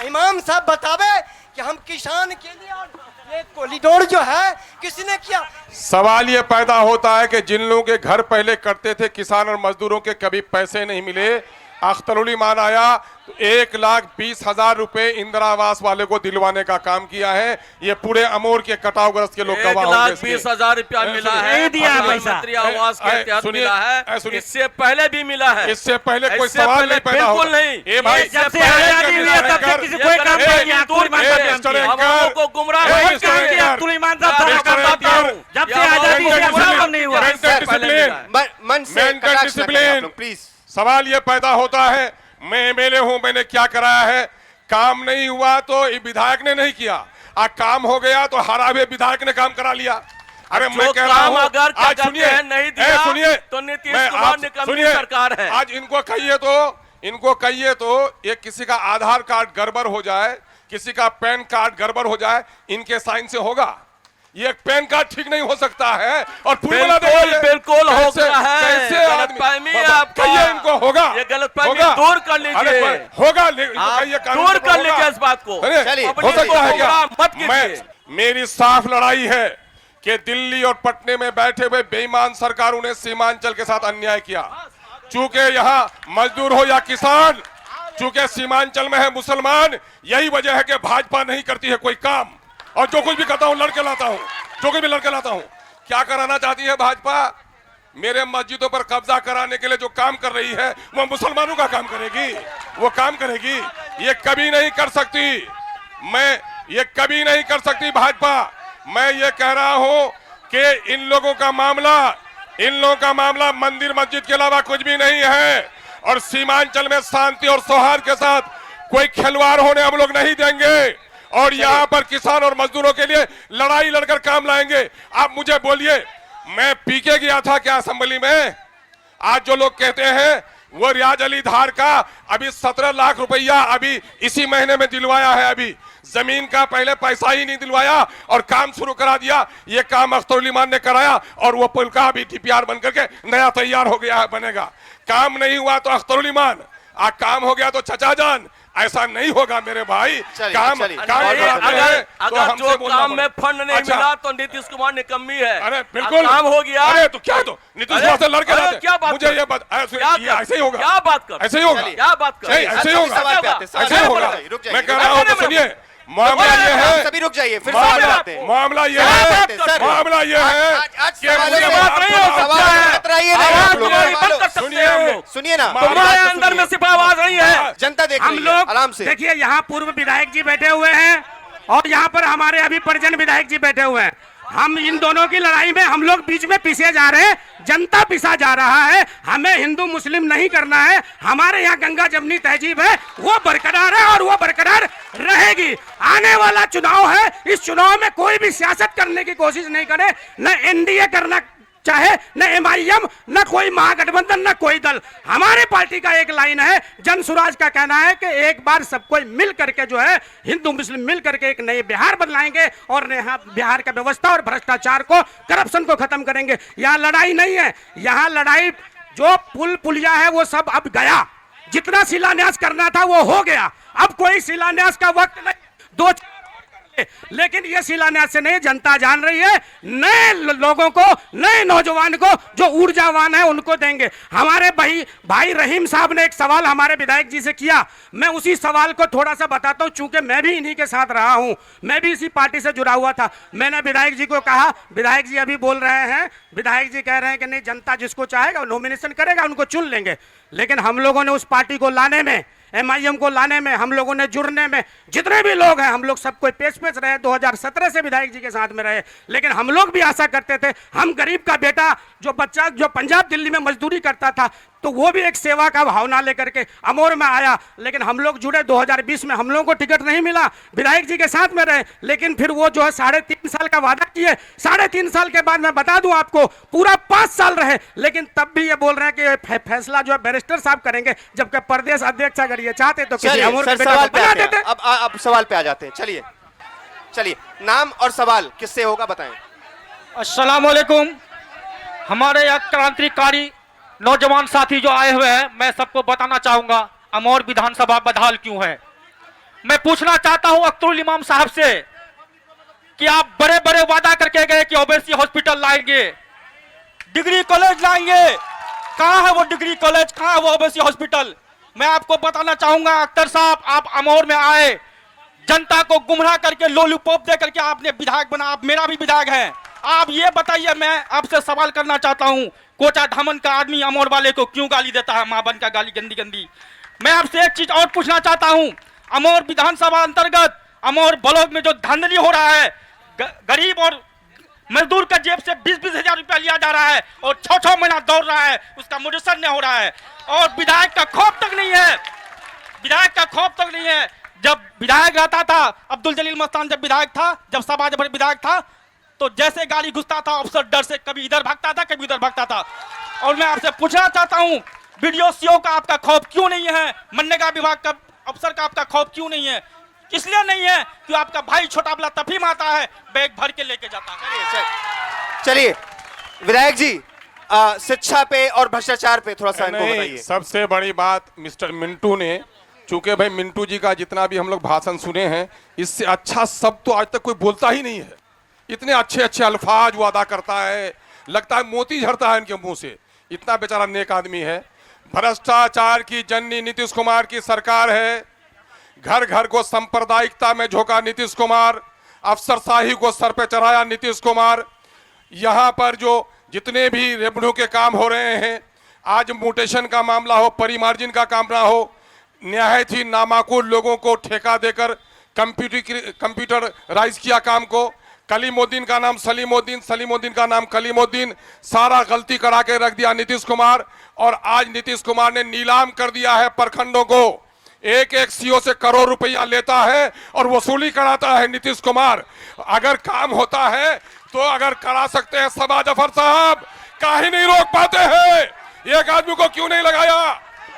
इमाम साहब बतावे कि हम किसान के लिए और ये कॉरिडोर जो है किसने किया। सवाल ये पैदा होता है कि जिन लोगों के घर पहले करते थे किसान और मजदूरों के कभी पैसे नहीं मिले, अख्तरुल ईमान आया तो 1,20,000 रुपए इंदिरा आवास वाले को दिलवाने का काम किया है। ये पूरे अमोर के कटावग्रस्त के लोग गवाह होंगे। 1,20,000 रुपया मिला है, प्रधानमंत्री आवास के तहत मिला है, इससे पहले भी मिला है, इससे पहले कोई सवाल नहीं पैदा होगा। बिल्कुल नहीं, ये भाई जब से आजादी हुई है तब से किसी कोई काम नहीं किया। को गुमराह जब से आजादी हुई है काम नहीं हुआ। मन से कटाक्ष न करें आप लोग, प्लीज। सवाल ये पैदा होता है, मैं एमएलए हूं, मैंने क्या कराया है? काम नहीं हुआ तो विधायक ने नहीं किया, काम हो गया तो हरा हुए विधायक ने काम करा लिया। अरे मैं कह रहा हूं, आज सुनिए, नहीं दिया सुनिए, तो नीतीश कुमार निकम्मी सरकार है। आज इनको कहिए तो ये किसी का आधार कार्ड गड़बड़ हो जाए, किसी का पैन कार्ड गड़बड़ हो जाए, इनके साइन से होगा? ये पैन कार्ड ठीक नहीं हो सकता है और बिल्कुल हो गया है। कैसे गलतफहमी है आपका, इनको होगा, ये गलतफहमी दूर कर लीजिए, होगा दूर कर लीजिए इस बात को। हो सकता है क्या? मेरी साफ लड़ाई है कि दिल्ली और पटने में बैठे हुए बेईमान सरकारों ने सीमांचल के साथ अन्याय किया। चूंकि यहाँ मजदूर हो या किसान, चूंकि सीमांचल में है मुसलमान, यही वजह है कि भाजपा नहीं करती है कोई काम, और जो कुछ भी करता हूं लड़के लाता हूं, जो कुछ भी लड़के लाता हूं। क्या कराना चाहती है भाजपा? मेरे मस्जिदों पर कब्जा कराने के लिए जो काम कर रही है वो मुसलमानों का काम करेगी, वो काम करेगी। ये कभी नहीं कर सकती, ये कभी नहीं कर सकती भाजपा। मैं ये कह रहा हूं कि इन लोगों का मामला मंदिर मस्जिद के अलावा कुछ भी नहीं है, और सीमांचल में शांति और सौहार्द के साथ कोई खिलवाड़ होने हम लोग नहीं देंगे, और यहाँ पर किसान और मजदूरों के लिए लड़ाई लड़कर काम लाएंगे। आप मुझे बोलिए, मैं पीके गया था क्या असेंबली में? आज जो लोग कहते हैं वो रियाज अली धार का अभी 17 लाख रुपया अभी इसी महीने में दिलवाया है, अभी जमीन का पहले पैसा ही नहीं दिलवाया और काम शुरू करा दिया। ये काम अख्तरुल ईमान ने कराया और वो पुल का अभी डीपीआर बन करके नया तैयार हो गया है, बनेगा। काम नहीं हुआ तो अख्तरुल ईमान, काम हो गया तो चचा जान। ऐसा नहीं होगा मेरे भाई। काम अगर जो काम में फंड नहीं मिला तो नीतीश कुमार निकम्मी है। अरे बिल्कुल काम हो गया। अरे तो क्या, तो नीतीश कुमार से लड़के लाते, क्या बात, मुझे ये बात ऐसे ही होगा, क्या बात कर, ऐसे ही होगा, क्या बात कर, ऐसे ही होगा, ऐसे ही होगा। मैं कह रहा हूँ, सुनिए, मामला ये है, सभी रुक जाइए, फिर मामला ये है सुनिए ना, तुम्हारे अंदर में सिर्फ आवाज नहीं है, जनता देख हम लोग आराम से। देखिए, यहाँ पूर्व विधायक जी बैठे हुए हैं और यहाँ पर हमारे अभी परिजन विधायक जी बैठे हुए हैं। हम इन दोनों की लड़ाई में हम लोग बीच में पिसे जा रहे हैं, जनता पिसा जा रहा है। हमें हिंदू मुस्लिम नहीं करना है, हमारे यहाँ गंगा जमनी तहजीब है, वो बरकरार है और वो बरकरार रहेगी। आने वाला चुनाव है, इस चुनाव में कोई भी सियासत करने की कोशिश नहीं करे, न एनडीए करना चाहे, न एमआईएम, न कोई महागठबंधन, न कोई दल। हमारे पार्टी का एक लाइन है, जन सुराज का कहना है कि एक बार सब कोई मिल करके जो है, हिंदू मुस्लिम मिल करके एक नए बिहार बदलाएंगे और यहाँ बिहार का व्यवस्था और भ्रष्टाचार को, करप्शन को खत्म करेंगे। यहाँ लड़ाई नहीं है, यहाँ लड़ाई जो पुल पुलिया है वो सब अब गया, जितना शिलान्यास करना था वो हो गया, अब कोई शिलान्यास का वक्त नहीं। लेकिन ये शिलान्यास से नहीं, जनता जान रही है, नए लोगों को, नए नौजवान को जो ऊर्जावान है उनको देंगे। हमारे भाई रहीम साहब ने एक सवाल हमारे विधायक जी से किया, मैं उसी सवाल को थोड़ा सा बताता हूं, चूंकि मैं भी इन्हीं के साथ रहा हूं, मैं भी इसी पार्टी से जुड़ा हुआ था। मैंने विधायक जी को कहा, विधायक जी अभी बोल रहे हैं, विधायक जी कह रहे हैं कि नहीं, जनता जिसको चाहेगा नॉमिनेशन करेगा, उनको चुन लेंगे। लेकिन हम लोगों ने उस पार्टी को लाने में, MIM को लाने में, हम लोगों ने जुड़ने में, जितने भी लोग हैं हम लोग सब कोई पेश रहे, 2017 से विधायक जी के साथ में रहे। लेकिन हम लोग भी आशा करते थे, हम गरीब का बेटा जो बच्चा जो पंजाब दिल्ली में मजदूरी करता था, तो वो भी एक सेवा का भावना लेकर के अमोर में आया। लेकिन हम लोग जुड़े 2020 में, हम लोगों को टिकट नहीं मिला, विधायक जी के साथ में रहे। लेकिन फिर वो जो है 3.5 साल का वादा किए, 3.5 साल के बाद मैं बता दूं आपको, पूरा 5 साल रहे। लेकिन तब भी ये बोल रहे हैं कि फैसला जो है बैरिस्टर साहब करेंगे, जबकि प्रदेश अध्यक्ष अगर ये चाहते तो किसी अमोर के बेटे को बना देते। अब सवाल पे आ जाते हैं। चलिए नाम और सवाल किससे होगा बताएं। अस्सलाम वालेकुम। हमारे यहाँ क्रांतिकारी नौजवान साथी जो आए हुए हैं, मैं सबको बताना चाहूंगा अमोर विधानसभा बदहाल क्यों है। मैं पूछना चाहता हूं अख्तरुल इमाम साहब से कि आप बड़े बड़े वादा करके गए कि ओबीसी हॉस्पिटल लाएंगे, डिग्री कॉलेज लाएंगे, कहां है वो डिग्री कॉलेज, कहां है वो ओबीसी हॉस्पिटल। मैं आपको बताना चाहूंगा अख्तर साहब, आप अमोर में आए, जनता को गुमराह करके लोलीपॉप दे करके आपने विधायक बना, आप मेरा भी विधायक है। आप ये बताइए, मैं आपसे सवाल करना चाहता हूं, कोटा धामन का आदमी अमोर वाले को क्यों गाली देता है, मां बन का गाली गंदी गंदी। मैं आपसे एक चीज और पूछना चाहता हूं, अमोर विधानसभा अंतर्गत अमोर ब्लॉक में जो धांधली हो रहा है, गरीब और मजदूर का जेब से 20-20 हजार रुपया लिया जा रहा है और 6-6 महीना दौड़ रहा है, उसका मुजस्सर नहीं हो रहा है और विधायक का खौफ तक नहीं है, विधायक का खौफ तक नहीं है। जब विधायक रहता था, अब्दुल जलील मस्तान जब विधायक था, जब सभा जब विधायक था, तो जैसे गाड़ी घुसता था अफसर डर से कभी इधर भागता था, कभी उधर भागता था। और मैं आपसे पूछना चाहता हूं, वीडियो सीओ का आपका खौफ क्यों नहीं है, मनरेगा विभाग का अफसर का आपका खौफ क्यों नहीं है? इसलिए नहीं है कि आपका भाई छोटा बला तफीम आता है, बैग भर के लेके जाता है। चलिए विधायक जी, शिक्षा पे और भ्रष्टाचार पे थोड़ा सा इनको बताइए। सबसे बड़ी बात मिस्टर मिंटू ने, चूंकि भाई मिंटू जी का जितना भी हम लोग भाषण सुने हैं, इससे अच्छा सब तो आज तक कोई बोलता ही नहीं है। इतने अच्छे अच्छे अल्फाज वो अदा करता है, लगता है मोती झड़ता है इनके मुंह से, इतना बेचारा नेक आदमी है। भ्रष्टाचार की जननी नीतीश कुमार की सरकार है, घर घर को सांप्रदायिकता में झोंका नीतीश कुमार, अफसरशाही को सर पे चढ़ाया नीतीश कुमार। यहाँ पर जो जितने भी रेवेन्यू के काम हो रहे हैं, आज म्यूटेशन का मामला हो, परिमार्जिन का काम ना हो, निहायत ही नामाकुल लोगों को ठेका देकर कंप्यूटराइज किया काम को। कलीमुद्दीन का नाम सलीमुद्दीन, सलीमुद्दीन का नाम कलीमुद्दीन, सारा गलती करा के रख दिया नीतीश कुमार। और आज नीतीश कुमार ने नीलाम कर दिया है प्रखंडों को, एक एक सीओ से करोड़ रुपया लेता है और वसूली कराता है नीतीश कुमार। अगर काम होता है तो अगर करा सकते हैं सबा जफर साहब, काहे नहीं रोक पाते हैं? एक आदमी को क्यों नहीं लगाया?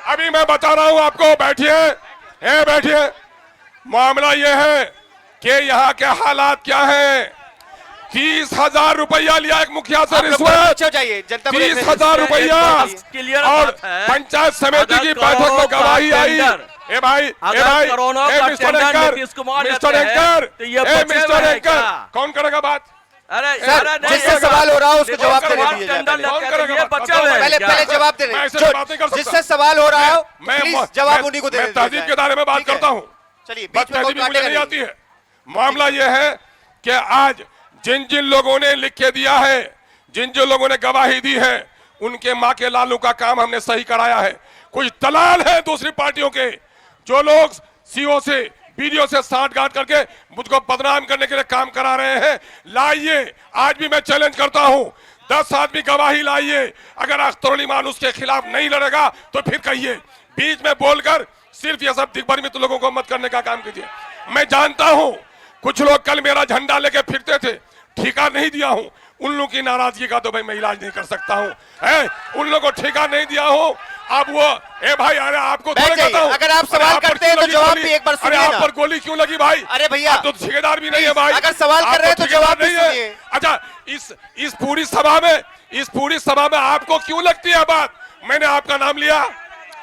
अभी मैं बता रहा हूं आपको, बैठिए, बैठिए। मामला यह है कि यहाँ के हालात क्या है। 30,000 रुपया लिया एक मुखिया से रिश्वत, 30,000 रुपया, और पंचायत समिति की बैठक में गवाही आई। ए भाई, मिस्टर एंकर, कौन करेगा बात? अरे जिससे सवाल हो रहा है उसको जवाब देने दीजिए। पहले जवाब देने, जिससे सवाल हो रहा है प्लीज जवाब उन्हीं को देने दीजिए। तहजीब के दायरे में बात करता हूँ, चलिए तहजीब मुझे नहीं आती है। मामला यह है कि आज जिन जिन लोगों ने लिख के दिया है, जिन जिन लोगों ने गवाही दी है, उनके माँ के लालू का काम हमने सही कराया है। कुछ दलाल है दूसरी पार्टियों के, जो लोग सीओ से वीडियो से साठगांठ करके मुझको बदनाम करने के लिए काम करा रहे हैं, लाइए। आज भी मैं चैलेंज करता हूं, 10 आदमी गवाही लाइए। अगर अख्तरुल इमान उसके खिलाफ नहीं लड़ेगा तो फिर कहिए, बीच में बोलकर सिर्फ ये सब दिग्भ्रमित लोगों को मत करने का काम कीजिए। मैं जानता हूं कुछ लोग कल मेरा झंडा लेके फिरते थे, ठेका नहीं दिया हूं, उन लोगों की नाराजगी का तो भाई मैं इलाज नहीं कर सकता हूं, उन लोगों को ठेका नहीं दिया हूं। अब वो भाई, अरे आपको अगर आप सवाल करते हैं तो जवाब भी एक बार सुनिए ना। आप पर गोली क्यों लगी भाई? अरे भैया, तो ठेकेदार भी नहीं है भाई। अगर सवाल कर रहे हैं तो जवाब नहीं है। अच्छा, इस पूरी सभा में आपको क्यों लगती है बात? मैंने आपका नाम लिया?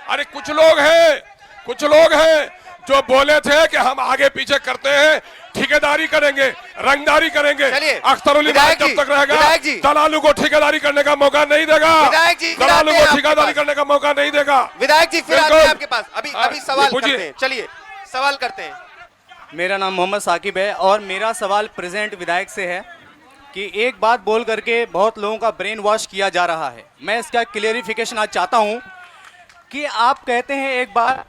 अरे कुछ लोग हैं जो बोले थे कि हम आगे पीछे करते हैं, ठेकेदारी करेंगे, रंगदारी करेंगे, अख्तरुल इमान जब तक रहेगा दलालू को ठेकेदारी करने का मौका नहीं देगा, दलालू को ठेकेदारी करने का मौका नहीं देगा। विधायक जी फिर आते हैं आपके पास, अभी सवाल करते हैं, चलिए सवाल करते हैं। मेरा नाम मोहम्मद साकिब है और मेरा सवाल प्रेजेंट विधायक से है कि एक बात बोल करके बहुत लोगों का ब्रेन वॉश किया जा रहा है। मैं इसका क्लियरिफिकेशन आज चाहता हूं कि आप कहते हैं एक बार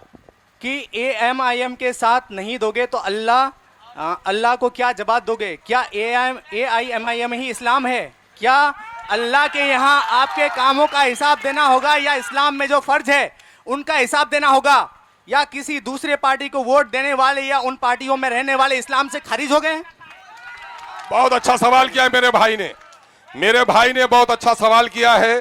कि AMIM के साथ नहीं दोगे तो अल्लाह को क्या जवाब दोगे? क्या AIMIM ही इस्लाम है? क्या अल्लाह के यहाँ आपके कामों का हिसाब देना होगा या इस्लाम में जो फर्ज है उनका हिसाब देना होगा, या किसी दूसरे पार्टी को वोट देने वाले या उन पार्टियों में रहने वाले इस्लाम से खारिज हो गए हैं? बहुत अच्छा सवाल किया है मेरे भाई ने बहुत अच्छा सवाल किया है।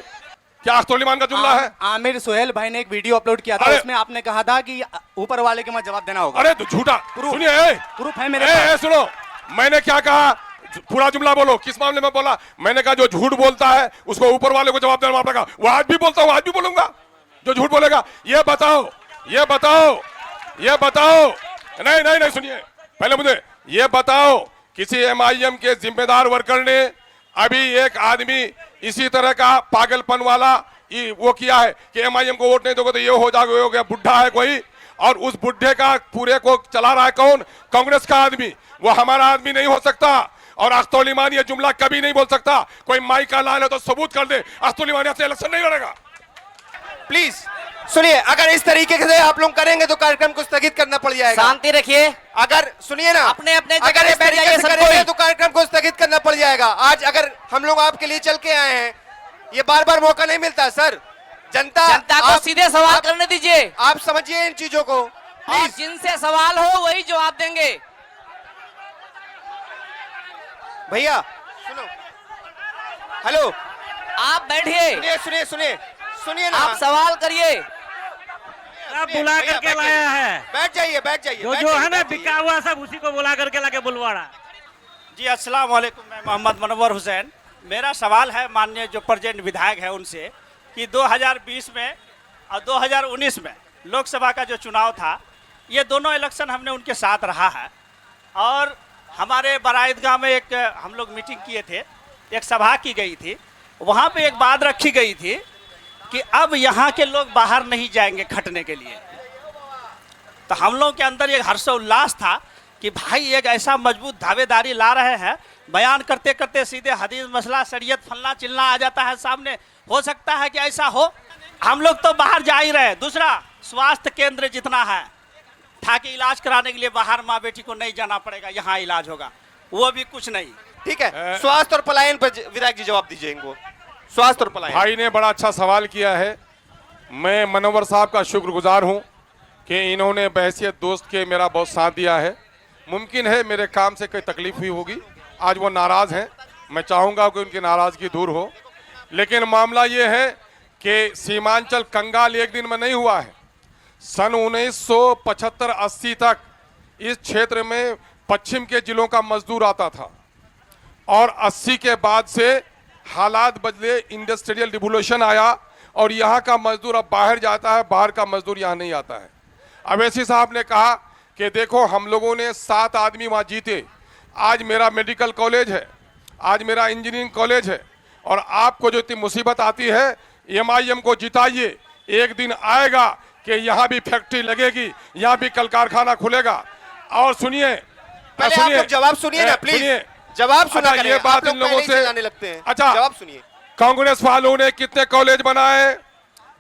क्या अख्तरुल इमान का जुमला है? आमिर सुहेल भाई ने एक वीडियो अपलोड किया था, उसमें आपने कहा था कि ऊपर वाले के मत जवाब देना होगा। अरे तो झूठा, सुनिए प्रूफ है मेरे पास। सुनो, मैंने क्या कहा, पूरा जुमला बोलो। किस मामले में बोला? मैंने कहा जो झूठ बोलता है उसको ऊपर वाले को जवाब देना पड़ेगा। वो आज भी बोलता हूँ, आज भी बोलूंगा। जो झूठ बोलेगा ये बताओ। नहीं सुनिए, पहले मुझे ये बताओ, किसी MIM के जिम्मेदार वर्कर ने अभी एक आदमी इसी तरह का पागलपन वाला वो किया है कि MIM को वोट नहीं दोगे तो ये हो जाएगा, हो गया, बुढ़ा है कोई, और उस बुढ़े का पूरे को चला रहा है कौन? कांग्रेस का आदमी। वो हमारा आदमी नहीं हो सकता। और अख्तरुल इमान ये जुमला कभी नहीं बोल सकता। कोई माइक का लाल है तो सबूत कर दे, अख्तरुल इमान से इलेक्शन नहीं लड़ेगा। प्लीज सुनिए, अगर इस तरीके से आप लोग करेंगे तो कार्यक्रम को स्थगित करना पड़ जाएगा। शांति रखिए। अगर सुनिए ना, अपने अगर इस तरीके से करेंगे तो कार्यक्रम को स्थगित करना पड़ जाएगा। आज अगर हम लोग आपके लिए चल के आए हैं, ये बार बार मौका नहीं मिलता सर। जनता को सीधे सवाल करने दीजिए। आप समझिए इन चीजों को, और जिनसे सवाल हो वही जवाब देंगे। भैया सुनो, हेलो, आप बैठिए। सुनिए ना, आप सवाल करिए। बुला करके लाया है। बैठ जाइए। जो है ना बिका हुआ सब उसी को बुला करके लाके बुलवाड़ा। जी अस्सलाम वालेकुम, मैं मोहम्मद मनवर हुसैन। मेरा सवाल है माननीय जो प्रेजेंट विधायक है उनसे कि 2020 में और 2019 में लोकसभा का जो चुनाव था, ये दोनों इलेक्शन हमने उनके साथ रहा है। और हमारे बराईदगाह में एक हम लोग मीटिंग किए थे, एक सभा की गई थी। वहाँ पे एक बात रखी गई थी कि अब यहाँ के लोग बाहर नहीं जाएंगे खटने के लिए। तो हम लोग के अंदर एक हर्षोल्लास था कि भाई एक ऐसा मजबूत दावेदारी ला रहे हैं, बयान करते करते सीधे हदीस मसला शरीयत फलना चिलना आ जाता है सामने। हो सकता है कि ऐसा हो। हम लोग तो बाहर जा ही रहे। दूसरा, स्वास्थ्य केंद्र जितना है था कि इलाज कराने के लिए बाहर माँ बेटी को नहीं जाना पड़ेगा, यहाँ इलाज होगा, वो भी कुछ नहीं। ठीक है, स्वास्थ्य और पलायन पर विधायक जी जवाब दीजिए इनको। स्वास्थ्य और पलायन। भाई ने बड़ा अच्छा सवाल किया है। मैं मनोवर साहब का शुक्रगुजार हूं कि इन्होंने बहैसियत दोस्त के मेरा बहुत साथ दिया है। मुमकिन है मेरे काम से कोई तकलीफ हुई होगी, आज वो नाराज हैं, मैं चाहूंगा कि उनकी नाराजगी दूर हो। लेकिन मामला ये है कि सीमांचल कंगाल एक दिन में नहीं हुआ है। सन 1975-80 तक इस क्षेत्र में पश्चिम के जिलों का मजदूर आता था, और 80 के बाद से हालात बदले, इंडस्ट्रियल रिवोल्यूशन आया और यहाँ का मजदूर अब बाहर जाता है, बाहर का मजदूर यहाँ नहीं आता है। अवैसी साहब ने कहा कि देखो हम लोगों ने 7 आदमी वहाँ जीते, आज मेरा मेडिकल कॉलेज है, आज मेरा इंजीनियरिंग कॉलेज है, और आपको जो इतनी मुसीबत आती है, MIM को जिताइए, एक दिन आएगा कि यहाँ भी फैक्ट्री लगेगी, यहाँ भी कल कारखाना खुलेगा। और सुनिए, पहले आप लोग जवाब सुनिए ना प्लीज, जवाब सुना करें। ये बात इन लोगों से लगते हैं। अच्छा, जवाब सुनिए। कांग्रेस वालों ने कितने कॉलेज बनाए,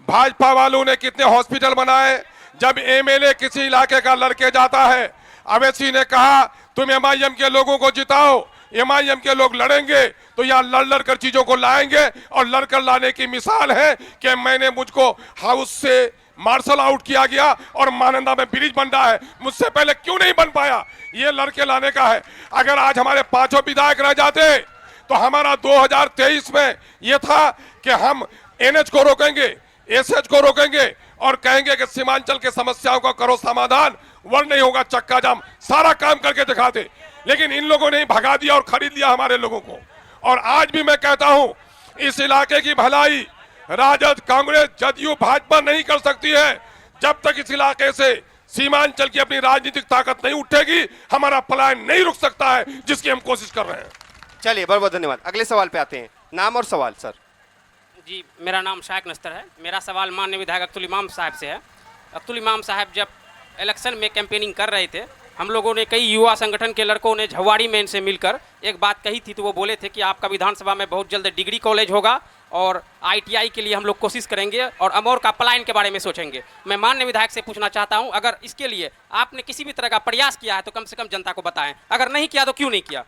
भाजपा वालों ने कितने हॉस्पिटल बनाए। जब MLA किसी इलाके का लड़के जाता है, अवैसी ने कहा तुम MIM के लोगों को जिताओ, MIM के लोग लड़ेंगे तो यहाँ लड़ कर चीजों को लाएंगे। और लड़कर लाने की मिसाल है कि मुझको हाउस से मार्शल आउट किया गया और मानंदा में ब्रिज बन रहा है, मुझसे पहले क्यों नहीं बन पाया, ये लड़के लाने का है। अगर आज हमारे 5 विधायक रह जाते तो हमारा 2023 में ये था कि हम NH को रोकेंगे, SH को रोकेंगे और कहेंगे कि सीमांचल के समस्याओं का करो समाधान, वर्ण नहीं होगा चक्का जाम, सारा काम करके दिखाते। लेकिन इन लोगों ने भगा दिया और खरीद लिया हमारे लोगों को। और आज भी मैं कहता हूं, इस इलाके की भलाई राजद, कांग्रेस, जदयू, भाजपा नहीं कर सकती है जब तक इस इलाके से सीमांचल की अपनी राजनीतिक ताकत नहीं उठेगी, हमारा पलायन नहीं रुक सकता है, जिसकी हम कोशिश कर रहे हैं। चलिए, बहुत बहुत धन्यवाद। अगले सवाल पे आते हैं। नाम और सवाल सर। जी, मेरा नाम शायक नस्तर है। मेरा सवाल माननीय विधायक अब्दुल इमाम साहब से है। अब्दुल इमाम साहब जब इलेक्शन में कैंपेनिंग कर रहे थे, हम लोगों ने कई युवा संगठन के लड़कों ने झवाड़ी में इनसे मिलकर एक बात कही थी, तो वो बोले थे कि आपका विधानसभा में बहुत जल्द डिग्री कॉलेज होगा और ITI के लिए हम लोग कोशिश करेंगे और अमौर का पलायन के बारे में सोचेंगे। मैं माननीय विधायक से पूछना चाहता हूं, अगर इसके लिए आपने किसी भी तरह का प्रयास किया है तो कम से कम जनता को बताएं, अगर नहीं किया तो क्यों नहीं किया?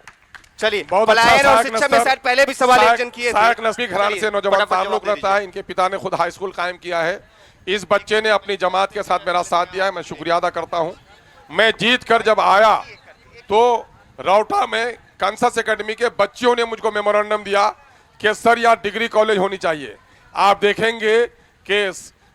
चलिए, पलायन और शिक्षा में शायद पहले भी सवाल एक जन किए थे। नस्बी घराने से नौजवान ताल्लुक रखता है, इनके पिता ने खुद हाई स्कूल कायम किया है। इस बच्चे ने अपनी जमात के साथ मेरा साथ दिया है, मैं शुक्रिया अदा करता हूं। मैं जीत कर जब आया तो रौटा में कांसस एकेडमी के बच्चियों ने मुझको मेमोरेंडम दिया कि सर यहाँ डिग्री कॉलेज होनी चाहिए। आप देखेंगे कि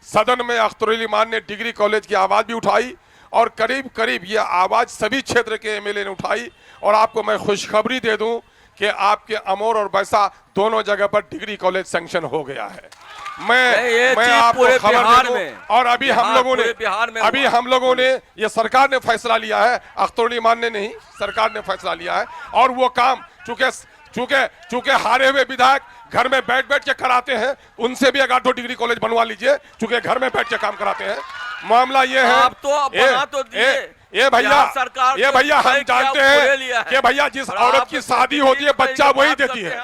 सदन में अख्तरुल ईमान ने डिग्री कॉलेज की आवाज़ भी उठाई और करीब करीब ये आवाज़ सभी क्षेत्र के MLA ने उठाई। और आपको मैं खुशखबरी दे दूं कि आपके अमौर और बैसा दोनों जगह पर डिग्री कॉलेज सैंक्शन हो गया है। मैं आपको खबर दे दूं, और अभी हम लोगों ने ये सरकार ने फैसला लिया है, अख्तरुल ईमान ने नहीं, सरकार ने फैसला लिया है। और वो काम चूंकि हारे हुए विधायक घर में बैठ बैठ के कराते हैं, उनसे भी अगर 2 डिग्री कॉलेज बनवा लीजिए, चूंकि घर में बैठ के काम कराते हैं। मामला ये है, आप तो बना तो दिए। ये भैया हम जानते हैं कि भैया जिस औरत की शादी होती है बच्चा वही देती है,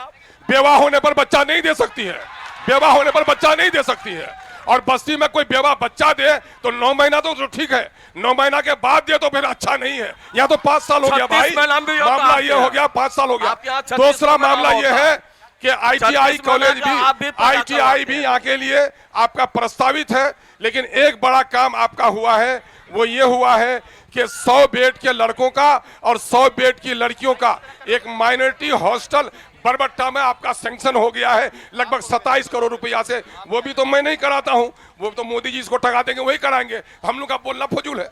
बेवा होने पर बच्चा नहीं दे सकती है, बेवा होने पर बच्चा नहीं दे सकती है। और बस्ती में कोई बेवा बच्चा दे तो 9 महीना तो ठीक है, 9 महीना के बाद दे तो फिर अच्छा नहीं है। यहाँ तो 5 साल हो गया भाई, मामला ये हो गया, 5 साल हो गया। दूसरा मामला ये है कि ITI कॉलेज भी, ITI भी यहाँ के लिए आपका प्रस्तावित है, लेकिन एक बड़ा काम आपका हुआ है, वो ये हुआ है कि 100 बेड के लड़कों का और 100 बेड की लड़कियों का एक माइनॉरिटी हॉस्टल बरबट्टा में आपका सैंक्शन हो गया है, लगभग 27 करोड़ रुपया से। वो भी तो मैं नहीं कराता हूं, वो तो मोदी जी इसको ठगा देंगे, वही कराएंगे। हम लोग का बोलना फजूल है।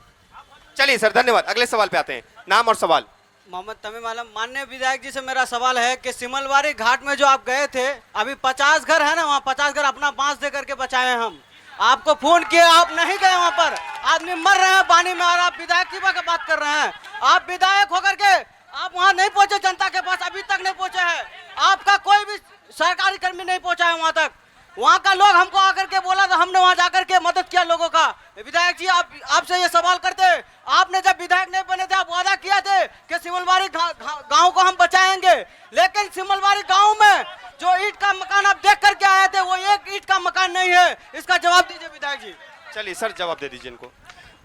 चलिए सर, धन्यवाद। अगले सवाल पे आते हैं। नाम और सवाल। मोहम्मद तमीम आलम। माननीय विधायक जी से मेरा सवाल है कि सिमलवारी घाट में जो आप गए थे, अभी 50 घर है ना, वहाँ 50 घर अपना बांस दे करके बचाए हम। आपको फोन किए, आप नहीं गए वहाँ पर, आदमी मर रहे हैं पानी में और आप विधायक की बात कर रहे हैं। आप विधायक होकर के आप वहाँ नहीं पहुंचे, जनता के पास अभी तक नहीं पहुंचे हैं। आपका कोई भी सरकारी कर्मी नहीं पहुंचा है वहाँ तक। वहाँ का लोग हमको आकर के बोला तो हमने वहाँ जाकर के मदद किया लोगों का। विधायक जी, आपसे ये सवाल करते, आपने जब विधायक नहीं बने थे आप वादा किया थे कि सिमलवारी गांव को हम बचाएंगे, लेकिन सिमलवारी गांव में जो ईंट का मकान आप देख करके आए थे वो एक ईंट का मकान नहीं है। इसका जवाब दीजिए विधायक जी। चलिए सर, जवाब दे दीजिए इनको।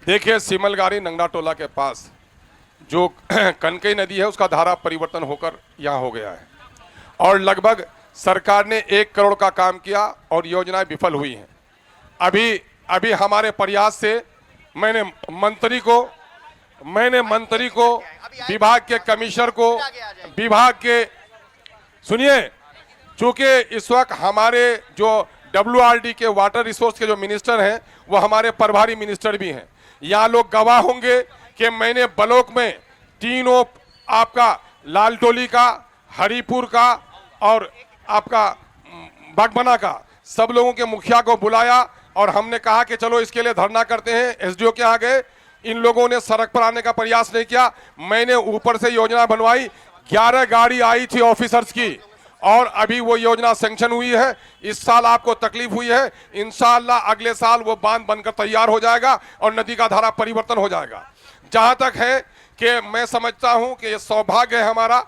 देखिए, सिमलगारी नंगना टोला के पास जो कनकई नदी है उसका धारा परिवर्तन होकर यहाँ हो गया है और लगभग सरकार ने 1 करोड़ का काम किया और योजनाएं विफल हुई हैं। अभी हमारे प्रयास से मैंने मंत्री को विभाग के कमिश्नर को, विभाग के, सुनिए, चूंकि इस वक्त हमारे जो WRD के वाटर रिसोर्स के जो मिनिस्टर हैं वो हमारे प्रभारी मिनिस्टर भी हैं। यहाँ लोग गवाह होंगे कि मैंने ब्लॉक में तीनों, आपका लालटोली का, हरिपुर का और आपका बागबना का, सब लोगों के मुखिया को बुलाया और हमने कहा कि चलो इसके लिए धरना करते हैं। SDO के यहाँ गए, इन लोगों ने सड़क पर आने का प्रयास नहीं किया। मैंने ऊपर से योजना बनवाई, 11 गाड़ी आई थी ऑफिसर्स की और अभी वो योजना सैंक्शन हुई है। इस साल आपको तकलीफ हुई है, इंशाअल्लाह अगले साल वो बांध बनकर तैयार हो जाएगा और नदी का धारा परिवर्तन हो जाएगा। जहां तक है कि मैं समझता हूं कि ये सौभाग्य है हमारा,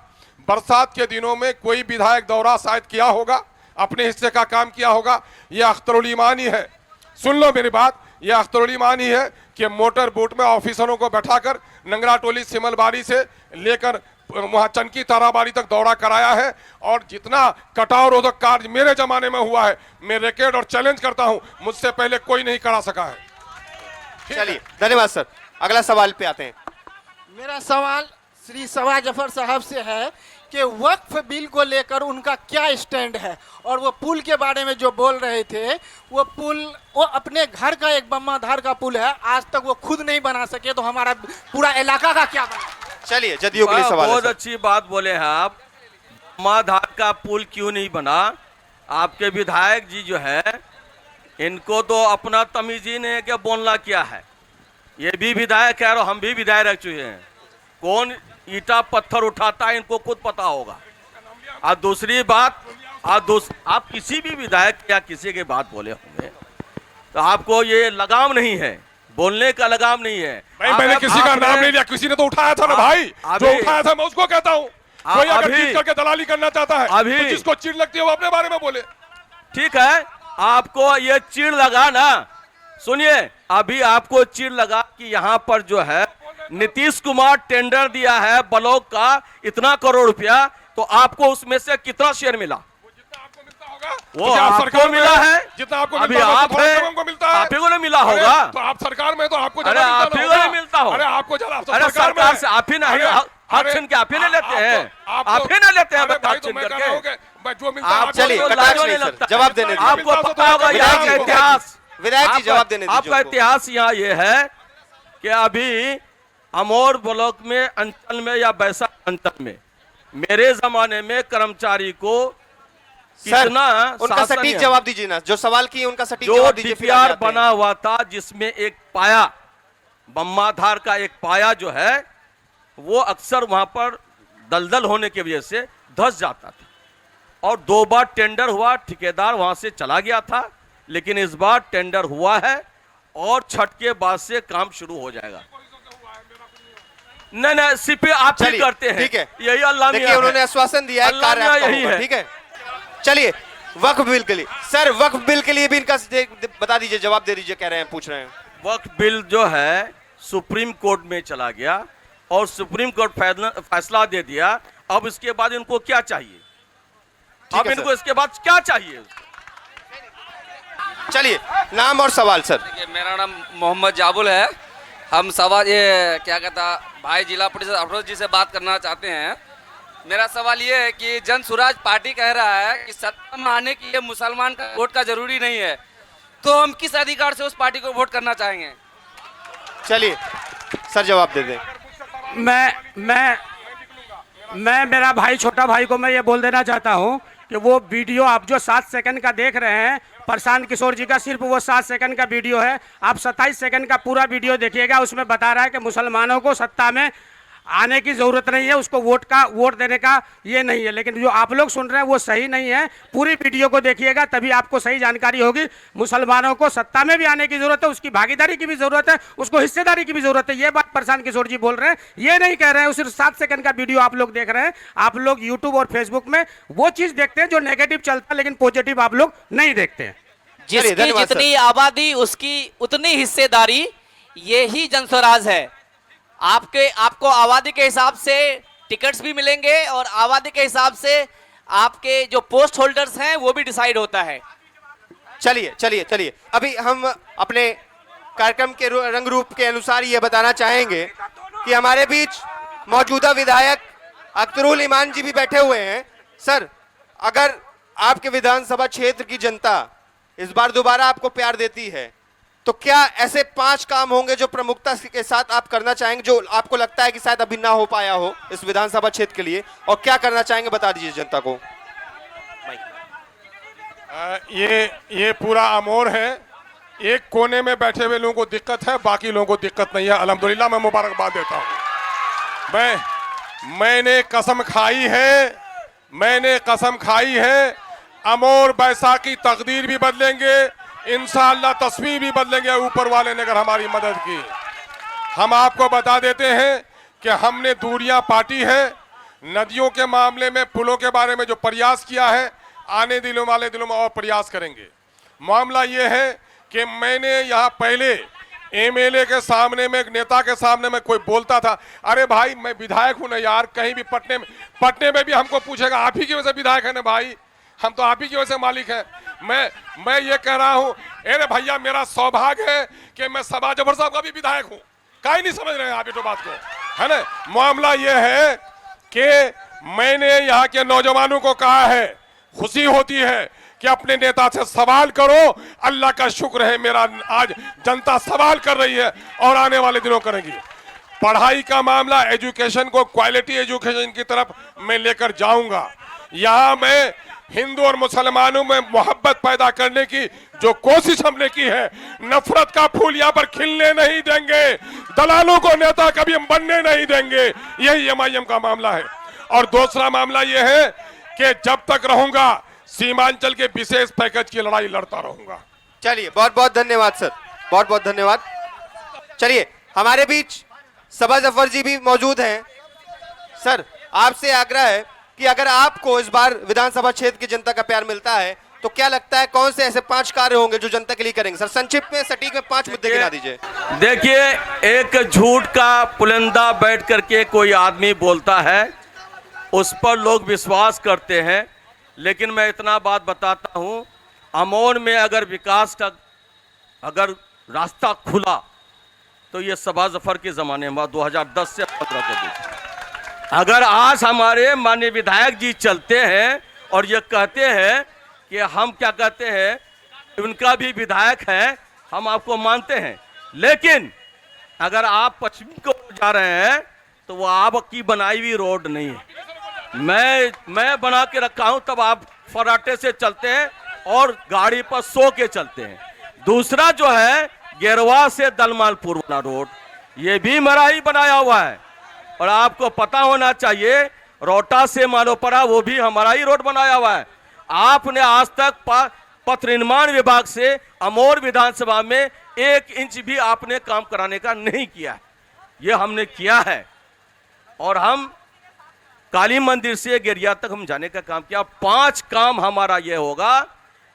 बरसात के दिनों में कोई विधायक दौरा शायद किया होगा, अपने हिस्से का काम किया होगा। ये अख्तरुल ईमान ही है, सुन लो मेरी बात, ये अख्तरुल ईमान ही है कि मोटर बोट में ऑफिसरों को बैठाकर नंगरा टोली सिमलबारी से लेकर वहां चनकी ताराबाड़ी तक दौरा कराया है। और जितना कटाव रोधक कार्य मेरे जमाने में हुआ है, मैं रिकॉर्ड और चैलेंज करता हूं, मुझसे पहले कोई नहीं करा सका है। चलिए, धन्यवाद सर। अगला सवाल पे आते हैं। मेरा सवाल श्री सवा जफर साहब से है कि वक्फ बिल को लेकर उनका क्या स्टैंड है, और वो पुल के बारे में जो बोल रहे थे, वो पुल वो अपने घर का एक बम्माधार का पुल है, आज तक वो खुद नहीं बना सके, तो हमारा पूरा इलाका का क्या बना? चलिए, जदयू के लिए सवाल। बहुत अच्छी बात बोले हैं आप। बम्माधार का पुल क्यों नहीं बना? आपके विधायक जी जो है, इनको तो अपना तमीज ही नहीं है कि बोलना क्या है। ये भी विधायक है और हम भी विधायक रह चुके हैं। कौन ईटा पत्थर उठाता है इनको खुद पता होगा। और दूसरी बात, आप किसी भी विधायक या किसी के बात बोले होंगे तो आपको ये लगाम नहीं है, बोलने का लगाम नहीं है। भाई मैंने किसी का नाम नहीं लिया, किसी ने तो उठाया था ना भाई, जो उठाया था मैं उसको कहता हूँ। कोई अगर जीत करके दलाली करना चाहता है तो जिसको चिढ़ लगती है वो अपने बारे में बोले। ठीक है, आपको ये चिढ़ लगा ना, सुनिए, अभी आपको चिढ़ लगा कि यहाँ पर जो है नीतीश कुमार टेंडर दिया है ब्लॉक का इतना करोड़ रुपया, तो आपको उसमें से कितना शेयर मिला? वो आपको मिला है जितना आपको अभी मिलता आप है, हमको मिलता है। आप ही को नहीं मिला होगा। तो आप सरकार में तो आपको अरे आप ही को नहीं मिलता हो। अरे आपको जरा अरे सरकार से आप ही नहीं हक छीन के आप ही नहीं लेते हैं, आप ही नहीं लेते हैं हक छीन करके। आप चलिए जवाब देने दीजिए। आपको पता होगा यहाँ का इतिहास, विधायक जी जवाब देने दीजिए। आपका इतिहास यहाँ ये है कि अभी अमौर ब्लॉक में अंचल में या बैसा अंचल में मेरे जमाने में कर्मचारी को कितना उनका सटीक जवाब दीजिए ना, जो सवाल किए उनका सटीक जो जवाब दीजिए। डीपीआर बना हुआ था जिसमें एक पाया, बम्माधार का एक पाया जो है वो अक्सर वहां पर दलदल होने की वजह से धंस जाता था और 2 बार टेंडर हुआ, ठेकेदार वहां से चला गया था, लेकिन इस बार टेंडर हुआ है और छठ के बाद से काम शुरू हो जाएगा। नहीं सिर्फ आप ही करते हैं, ठीक है, यही अल्लाह देखिए उन्होंने आश्वासन दिया है कार्य आपका होगा, ठीक है। चलिए वक्फ बिल के लिए, सर वक्फ बिल के लिए भी इनका बता दीजिए, जवाब दे दीजिए, कह रहे हैं, पूछ रहे हैं। वक्फ बिल जो है सुप्रीम कोर्ट में चला गया और सुप्रीम कोर्ट फैसला दे दिया। अब इसके बाद इनको क्या चाहिए? अब इनको इसके बाद क्या चाहिए? चलिए नाम और सवाल सर। मेरा नाम मोहम्मद जाबुल है। हम सवाल ये क्या कहता भाई जिला परिषद अफरोज जी से बात करना चाहते हैं। मेरा सवाल ये है कि जन स्वराज पार्टी कह रहा है कि सत्ता में आने के लिए मुसलमान का वोट का जरूरी नहीं है, तो हम किस अधिकार से उस पार्टी को वोट करना चाहेंगे? चलिए सर जवाब दे दें। मैं मेरा भाई, छोटा भाई को मैं ये बोल देना चाहता हूँ कि वो वीडियो आप जो 7 सेकंड का देख रहे हैं, प्रशांत किशोर जी का सिर्फ वो 7 सेकंड का वीडियो है। आप 27 सेकंड का पूरा वीडियो देखिएगा, उसमें बता रहा है कि मुसलमानों को सत्ता में आने की जरूरत नहीं है, उसको वोट देने का ये नहीं है। लेकिन जो आप लोग सुन रहे हैं वो सही नहीं है। पूरी वीडियो को देखिएगा तभी आपको सही जानकारी होगी। मुसलमानों को सत्ता में भी आने की जरूरत है, उसकी भागीदारी की भी जरूरत है, उसको हिस्सेदारी की भी जरूरत है। ये बात प्रशांत किशोर जी बोल रहे हैं, ये नहीं कह रहे हैं। सिर्फ 7 सेकंड का वीडियो आप लोग देख रहे हैं। आप लोग यूट्यूब और फेसबुक में वो चीज देखते हैं जो नेगेटिव चलता है, लेकिन पॉजिटिव आप लोग नहीं देखते हैं। जिसकी जितनी आबादी उसकी उतनी हिस्सेदारी, ये ही जनस्वराज है। आपको आबादी के हिसाब से टिकट्स भी मिलेंगे और आबादी के हिसाब से आपके जो पोस्ट होल्डर्स हैं वो भी डिसाइड होता है। चलिए अभी हम अपने कार्यक्रम के रंग रूप के अनुसार ये बताना चाहेंगे कि हमारे बीच मौजूदा विधायक अख्तरुल ईमान जी भी बैठे हुए हैं। सर, अगर आपके विधानसभा क्षेत्र की जनता इस बार दोबारा आपको प्यार देती है तो क्या ऐसे 5 काम होंगे जो प्रमुखता के साथ आप करना चाहेंगे, जो आपको लगता है कि शायद अभी ना हो पाया हो इस विधानसभा क्षेत्र के लिए, और क्या करना चाहेंगे बता दीजिए जनता को। ये पूरा अमोर है, एक कोने में बैठे हुए लोगों को दिक्कत है, बाकी लोगों को दिक्कत नहीं है। अल्हम्दुलिल्लाह मैं मुबारकबाद देता हूँ। मैंने कसम खाई है अमोर बैसा की तकदीर भी बदलेंगे, इंशाअल्लाह तस्वीर भी बदलेंगे ऊपर वाले ने अगर हमारी मदद की। हम आपको बता देते हैं कि हमने दूरियां पाटी है। नदियों के मामले में, पुलों के बारे में जो प्रयास किया है, आने वाले दिनों में और प्रयास करेंगे। मामला ये है कि मैंने यहाँ पहले एमएलए के सामने में, एक नेता के सामने में कोई बोलता था, अरे भाई मैं विधायक हूं ना यार, कहीं भी पटने में भी हमको पूछेगा आप ही की वजह से विधायक है ना भाई, हम तो आप ही की वजह से मालिक हैं। मैं ये कह रहा हूं, अरे भैया मेरा सौभाग्य है कि मैं सबा जफर साहब का भी विधायक हूं। काहे नहीं समझ रहे हैं आप ये तो बात को, है ना। मामला ये है कि मैंने यहाँ के नौजवानों को कहा है, खुशी होती है कि अपने नेता से सवाल करो। अल्लाह का शुक्र है, मेरा आज जनता सवाल कर रही है और आने वाले दिनों करेगी। पढ़ाई का मामला, एजुकेशन को क्वालिटी एजुकेशन की तरफ मैं लेकर जाऊंगा। यहाँ में हिंदू और मुसलमानों में मोहब्बत पैदा करने की जो कोशिश हमने की है, नफरत का फूल यहाँ पर खिलने नहीं देंगे, दलालों को नेता कभी हम बनने नहीं देंगे। यही एमआईएम का मामला है। और दूसरा मामला यह है कि जब तक रहूंगा सीमांचल के विशेष पैकेज की लड़ाई लड़ता रहूंगा। चलिए, बहुत बहुत धन्यवाद सर, बहुत बहुत धन्यवाद। चलिए, हमारे बीच सबा जफर जी भी मौजूद हैं। सर, आपसे आग्रह है कि अगर आपको इस बार विधानसभा क्षेत्र की जनता का प्यार मिलता है तो क्या लगता है कौन से ऐसे 5 कार्य होंगे जो जनता के लिए करेंगे? सर, संक्षिप्त में, सटीक में 5 मुद्दे गिना दीजिए। देखिए, एक झूठ का पुलिंदा बैठ करके कोई आदमी बोलता है, उस पर लोग विश्वास करते हैं। लेकिन मैं इतना बात बताता हूं, अमोन में अगर विकास का अगर रास्ता खुला तो ये सबा जफर के ज़माने में 2010 से 15 के बीच, अगर आज हमारे माननीय विधायक जी चलते हैं और ये कहते हैं कि हम क्या कहते हैं, उनका भी विधायक है, हम आपको मानते हैं, लेकिन अगर आप पश्चिम को जा रहे हैं तो वो आपकी बनाई हुई रोड नहीं है। मैं बना के रखा हूं, तब आप फराटे से चलते हैं और गाड़ी पर सो के चलते हैं। दूसरा जो है गेरवा से दलमालपुर वाला रोड, ये भी मेरा ही बनाया हुआ है। और आपको पता होना चाहिए, रोटा से मालोपरा वो भी हमारा ही रोड बनाया हुआ है। आपने आज तक पथ निर्माण विभाग से अमोर विधानसभा में 1 इंच भी आपने काम कराने का नहीं किया। ये हमने किया है। और हम काली मंदिर से गेरिया तक हम जाने का काम किया। 5 काम हमारा ये होगा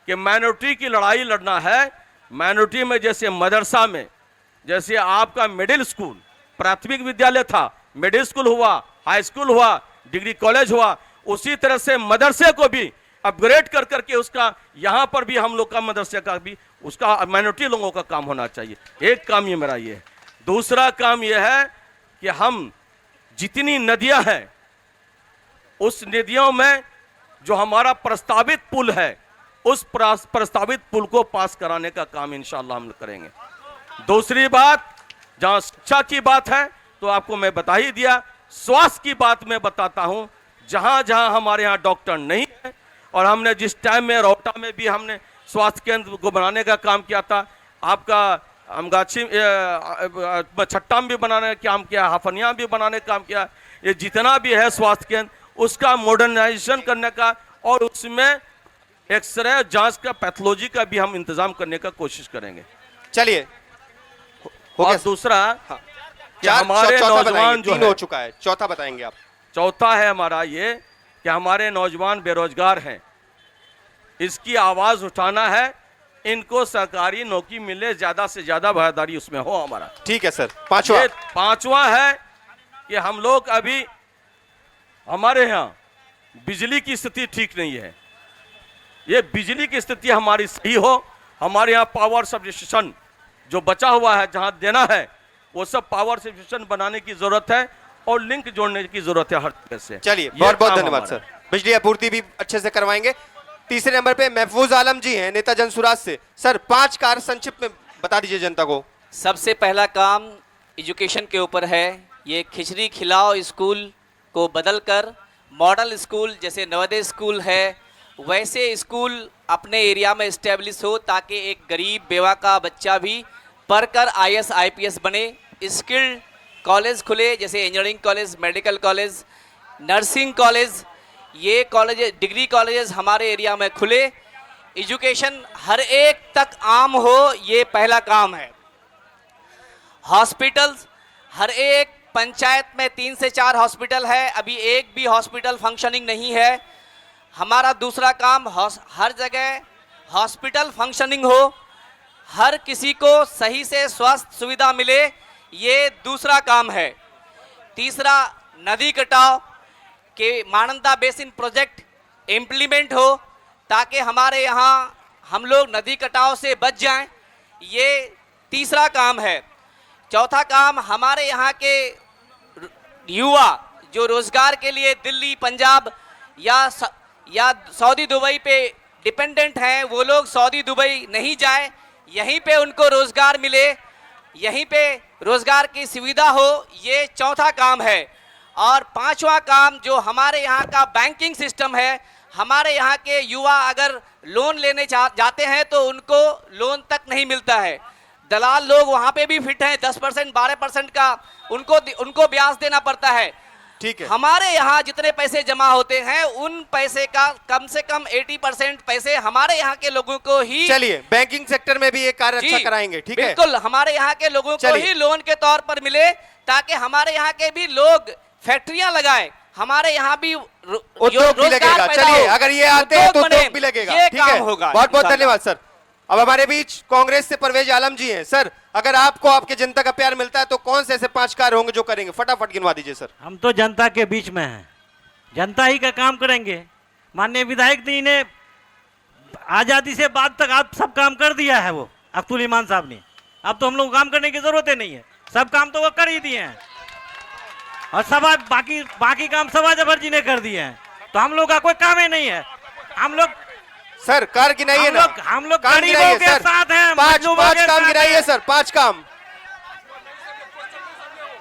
कि माइनॉरिटी की लड़ाई लड़ना है। माइनॉरिटी में जैसे मदरसा में, जैसे आपका मिडिल स्कूल, प्राथमिक विद्यालय था, मिडिल स्कूल हुआ, हाई स्कूल हुआ, डिग्री कॉलेज हुआ, उसी तरह से मदरसे को भी अपग्रेड कर करके उसका यहाँ पर भी हम लोग का मदरसे का भी उसका माइनॉरिटी लोगों का काम होना चाहिए। एक काम ये मेरा ये है। दूसरा काम ये है कि हम जितनी नदियां हैं उस नदियों में जो हमारा प्रस्तावित पुल है, उस प्रस्तावित पुल को पास कराने का काम इंशाअल्लाह हम करेंगे। दूसरी बात, जहां शिक्षा की बात है तो आपको मैं बता ही दिया। स्वास्थ्य की बात मैं बताता हूं, जहां जहां हमारे यहाँ डॉक्टर नहीं है, और हमने जिस टाइम में रोहटा में भी हमने स्वास्थ्य केंद्र को बनाने का काम किया था, आपका अमगाछी छट्टा में भी बनाने का काम किया, हाफनिया भी बनाने का काम किया। ये जितना भी है स्वास्थ्य केंद्र, उसका मॉडर्नाइजेशन करने का और उसमें एक्सरे जांच का, पैथोलॉजी का भी हम इंतजाम करने का कोशिश करेंगे। चलिए, और दूसरा कि हमारे नौजवान जो हो चुका है, चौथा बताएंगे आप। चौथा है हमारा ये कि हमारे नौजवान बेरोजगार हैं, इसकी आवाज उठाना है, इनको सरकारी नौकरी मिले, ज्यादा से ज्यादा भागीदारी उसमें हो हमारा। ठीक है सर। पांचवा है कि हम लोग अभी हमारे यहाँ बिजली की स्थिति ठीक नहीं है। ये बिजली की स्थिति हमारी सही हो, हमारे यहाँ पावर सबस्टेशन जो बचा हुआ है जहाँ देना है, वो सब पावर सबस्टेशन बनाने की जरूरत है और लिंक जोड़ने की जरूरत है हर तरह से। चलिए, बहुत बहुत धन्यवाद सर। बिजली आपूर्ति भी अच्छे से करवाएंगे। तीसरे नंबर पे महफूज आलम जी हैं, नेता जनसुराज से। सर, 5 कार्य संक्षिप्त में बता दीजिए जनता को। सबसे पहला काम एजुकेशन के ऊपर है। ये खिचड़ी खिलाओ स्कूल को बदलकर मॉडल स्कूल, जैसे नवोदय स्कूल है वैसे स्कूल अपने एरिया में इस्टेब्लिश हो, ताकि एक गरीब बेवा का बच्चा भी पढ़कर IAS IPS बने। स्किल्ड कॉलेज खुले, जैसे engineering college, medical college, nursing college, ये कॉलेज, डिग्री कॉलेजेस हमारे एरिया में खुले। एजुकेशन हर एक तक आम हो, ये पहला काम है। हॉस्पिटल्स, हर एक पंचायत में 3 से 4 हॉस्पिटल है, अभी एक भी हॉस्पिटल फंक्शनिंग नहीं है। हमारा दूसरा काम, हर जगह हॉस्पिटल फंक्शनिंग हो, हर किसी को सही से स्वास्थ्य सुविधा मिले, ये दूसरा काम है। तीसरा, नदी कटाव के मानंदा बेसिन प्रोजेक्ट इम्प्लीमेंट हो, ताकि हमारे यहाँ हम लोग नदी कटाव से बच जाएं, ये तीसरा काम है। चौथा काम, हमारे यहाँ के युवा जो रोजगार के लिए दिल्ली, पंजाब या सऊदी दुबई पे डिपेंडेंट हैं, वो लोग सऊदी दुबई नहीं जाए, यहीं पे उनको रोजगार मिले, यहीं पे रोजगार की सुविधा हो, ये चौथा काम है। और पांचवा काम जो हमारे यहाँ का बैंकिंग सिस्टम है, हमारे यहाँ के युवा अगर लोन लेने जाते हैं तो उनको लोन तक नहीं मिलता है। दलाल लोग वहाँ पे भी फिट हैं, 10% 12% का उनको ब्याज देना पड़ता है। ठीक है, हमारे यहाँ जितने पैसे जमा होते हैं उन पैसे का कम से कम 80% पैसे हमारे यहाँ के लोगों को ही, चलिए बैंकिंग सेक्टर में भी ये कार्य अच्छा कराएंगे। ठीक है, बिल्कुल हमारे यहाँ के लोगों को ही लोन के तौर पर मिले, ताकि हमारे यहाँ के भी लोग फैक्ट्रियां लगाएं, हमारे यहाँ भी उद्योग भी लगेगा। चलिए अगर ये आते हैं तो उद्योग भी लगेगा। ये ठीक काम है, होगा। बहुत बहुत धन्यवाद सर। अब हमारे बीच कांग्रेस से परवेज आलम जी हैं। सर अगर आपको आपके जनता का प्यार मिलता है तो कौन से ऐसे 5 कार्य होंगे जो करेंगे, फटाफट गिनवा दीजिए सर। हम तो जनता के बीच में हैं, जनता ही का काम करेंगे। माननीय विधायक जी ने आजादी से बाद तक आप सब काम कर दिया है, वो अब्दुल ईमान साहब ने। अब तो हम लोग काम करने की जरूरत ही नहीं है, सब काम तो वो कर ही दिए हैं, और सभा बाकी काम सभा जफर जी ने कर दिए हैं, तो हम लोग का कोई काम ही नहीं है। हम लोग सर कार गिनाइए ना, हम लोग काम गरीबों गिनाइए के सर। साथ हैं, 5 मजलूमों के काम साथ गिनाइए हैं। सर, 5 काम,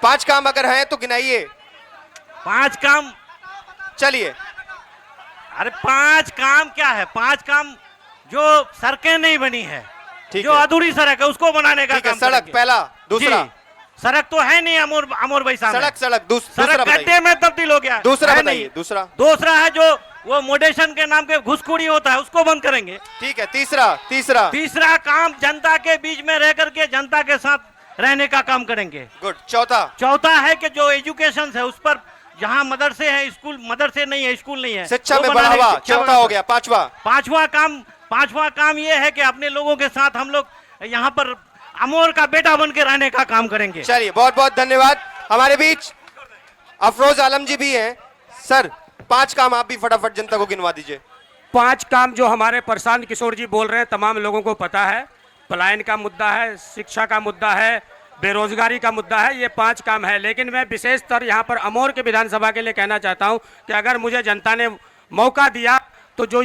5 काम अगर हैं तो गिनाइए। 5 काम, चलिए। अरे 5 काम क्या है? 5 काम जो सड़कें नहीं बनी है, जो अधूरी सड़क है उसको बनाने का काम सड़क करेंगे। पहला। दूसरा, सड़क तो है नहीं अमोर भाई साहब, सड़क दूसरा सड़क गड्ढे में तब्दील हो गया। दूसरा है बताइए। नहीं। दूसरा है जो वो मोडेशन के नाम के घुसखोरी होता है, उसको बंद करेंगे। ठीक है। तीसरा काम जनता के बीच में रह करके जनता के साथ रहने का काम करेंगे। गुड। चौथा है कि जो एजुकेशन है उस पर, जहाँ मदरसे हैं, स्कूल मदरसे नहीं है, स्कूल नहीं है, शिक्षा में बढ़ावा। चौथा हो गया। पांचवा काम ये है कि अपने लोगों के साथ हम लोग यहाँ पर अमोर का बेटा बन के रहने का काम करेंगे। चलिए बहुत बहुत धन्यवाद। हमारे बीच अफरोज आलम जी भी हैं। सर 5 काम आप भी फटाफट जनता को गिनवा दीजिए। 5 काम जो हमारे प्रशांत किशोर जी बोल रहे हैं, तमाम लोगों को पता है। पलायन का मुद्दा है, शिक्षा का मुद्दा है, बेरोजगारी का मुद्दा है, ये 5 काम है। लेकिन मैं विशेषतर यहाँ पर अमोर के विधानसभा के लिए कहना चाहता हूँ कि अगर मुझे जनता ने मौका दिया तो जो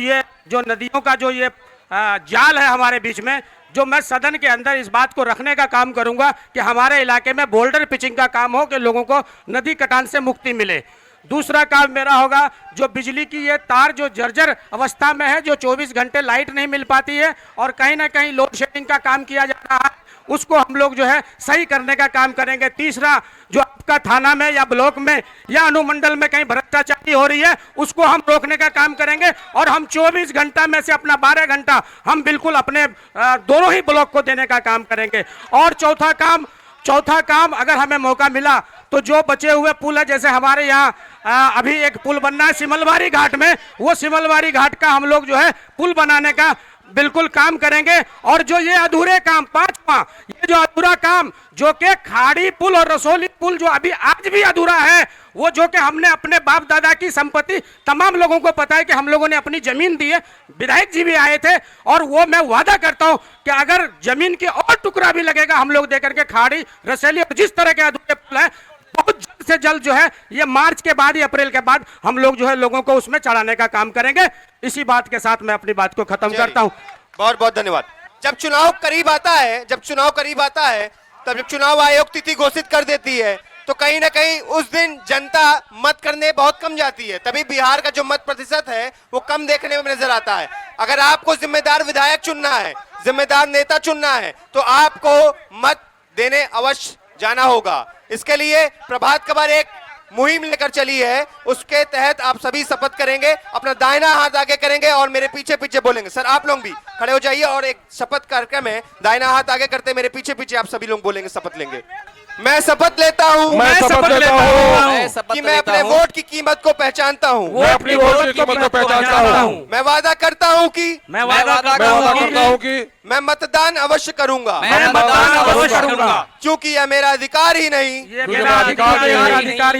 नदियों का जो ये जाल है हमारे बीच में, जो मैं सदन के अंदर इस बात को रखने का काम करूंगा कि हमारे इलाके में बोल्डर पिचिंग का काम हो कि लोगों को नदी कटान से मुक्ति मिले। दूसरा काम मेरा होगा जो बिजली की ये तार जो जर्जर अवस्था में है, जो 24 घंटे लाइट नहीं मिल पाती है और कहीं ना कहीं लोड शेडिंग का काम किया जा रहा है, उसको हम लोग जो है सही करने का काम करेंगे। तीसरा, जो आपका थाना में या ब्लॉक में या अनुमंडल में कहीं भ्रष्टाचारी हो रही है, उसको हम रोकने का काम करेंगे। और हम 24 घंटा में से अपना 12 घंटा हम बिल्कुल अपने दोनों ही ब्लॉक को देने का काम करेंगे। और चौथा काम अगर हमें मौका मिला तो जो बचे हुए पुल है, जैसे हमारे यहाँ अभी एक पुल बनना है सिमलवारी घाट में, वो सिमलवारी घाट का हम लोग जो है पुल बनाने का बिल्कुल काम करेंगे। और जो ये अधूरे काम, 5वां, ये जो अधूरा काम जो कि खाड़ी पुल और रसोली पुल जो अभी आज भी अधूरा है, वो जो कि हमने अपने बाप दादा की संपत्ति, तमाम लोगों को पता है कि हम लोगों ने अपनी जमीन दी है, विधायक जी भी आए थे, और वो मैं वादा करता हूं कि अगर जमीन के और टुकड़ा भी लगेगा हम लोग देकर के खाड़ी रसोली और जिस तरह के अधूरे पुल है, बहुत जल्द से जल्द जो है ये मार्च के बाद या अप्रैल के बाद हम लोग जो है लोगों को उसमें चढ़ाने का काम करेंगे। इसी बात के साथ मैं अपनी बात को खत्म करता हूं। बहुत बहुत धन्यवाद। जब चुनाव करीब आता है, तब जब चुनाव आयोग तिथि घोषित कर देती है तो कहीं ना कहीं उस दिन जनता मत करने बहुत कम जाती है, तभी बिहार का जो मत प्रतिशत है वो कम देखने में नजर आता है। अगर आपको जिम्मेदार विधायक चुनना है, जिम्मेदार नेता चुनना है, तो आपको मत देने अवश्य जाना होगा। इसके लिए प्रभात खबर एक मुहिम लेकर चली है, उसके तहत आप सभी शपथ करेंगे, अपना दाहिना हाथ आगे करेंगे और मेरे पीछे पीछे बोलेंगे। सर आप लोग भी खड़े हो जाइए और एक शपथ कार्यक्रम है, दाहिना हाथ आगे करते मेरे पीछे पीछे आप सभी लोग बोलेंगे, शपथ लेंगे। मैं शपथ लेता हूँ कि मैं अपने वोट की कीमत को पहचानता हूँ। मैं वादा करता हूँ कि मैं मतदान अवश्य करूंगा, क्योंकि यह मेरा अधिकार ही नहीं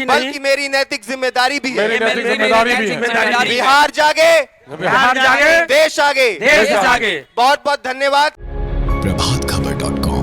बल्कि मेरी नैतिक जिम्मेदारी भी है। बिहार जागे, देश आगे। बहुत बहुत धन्यवाद। प्रभातखबर.com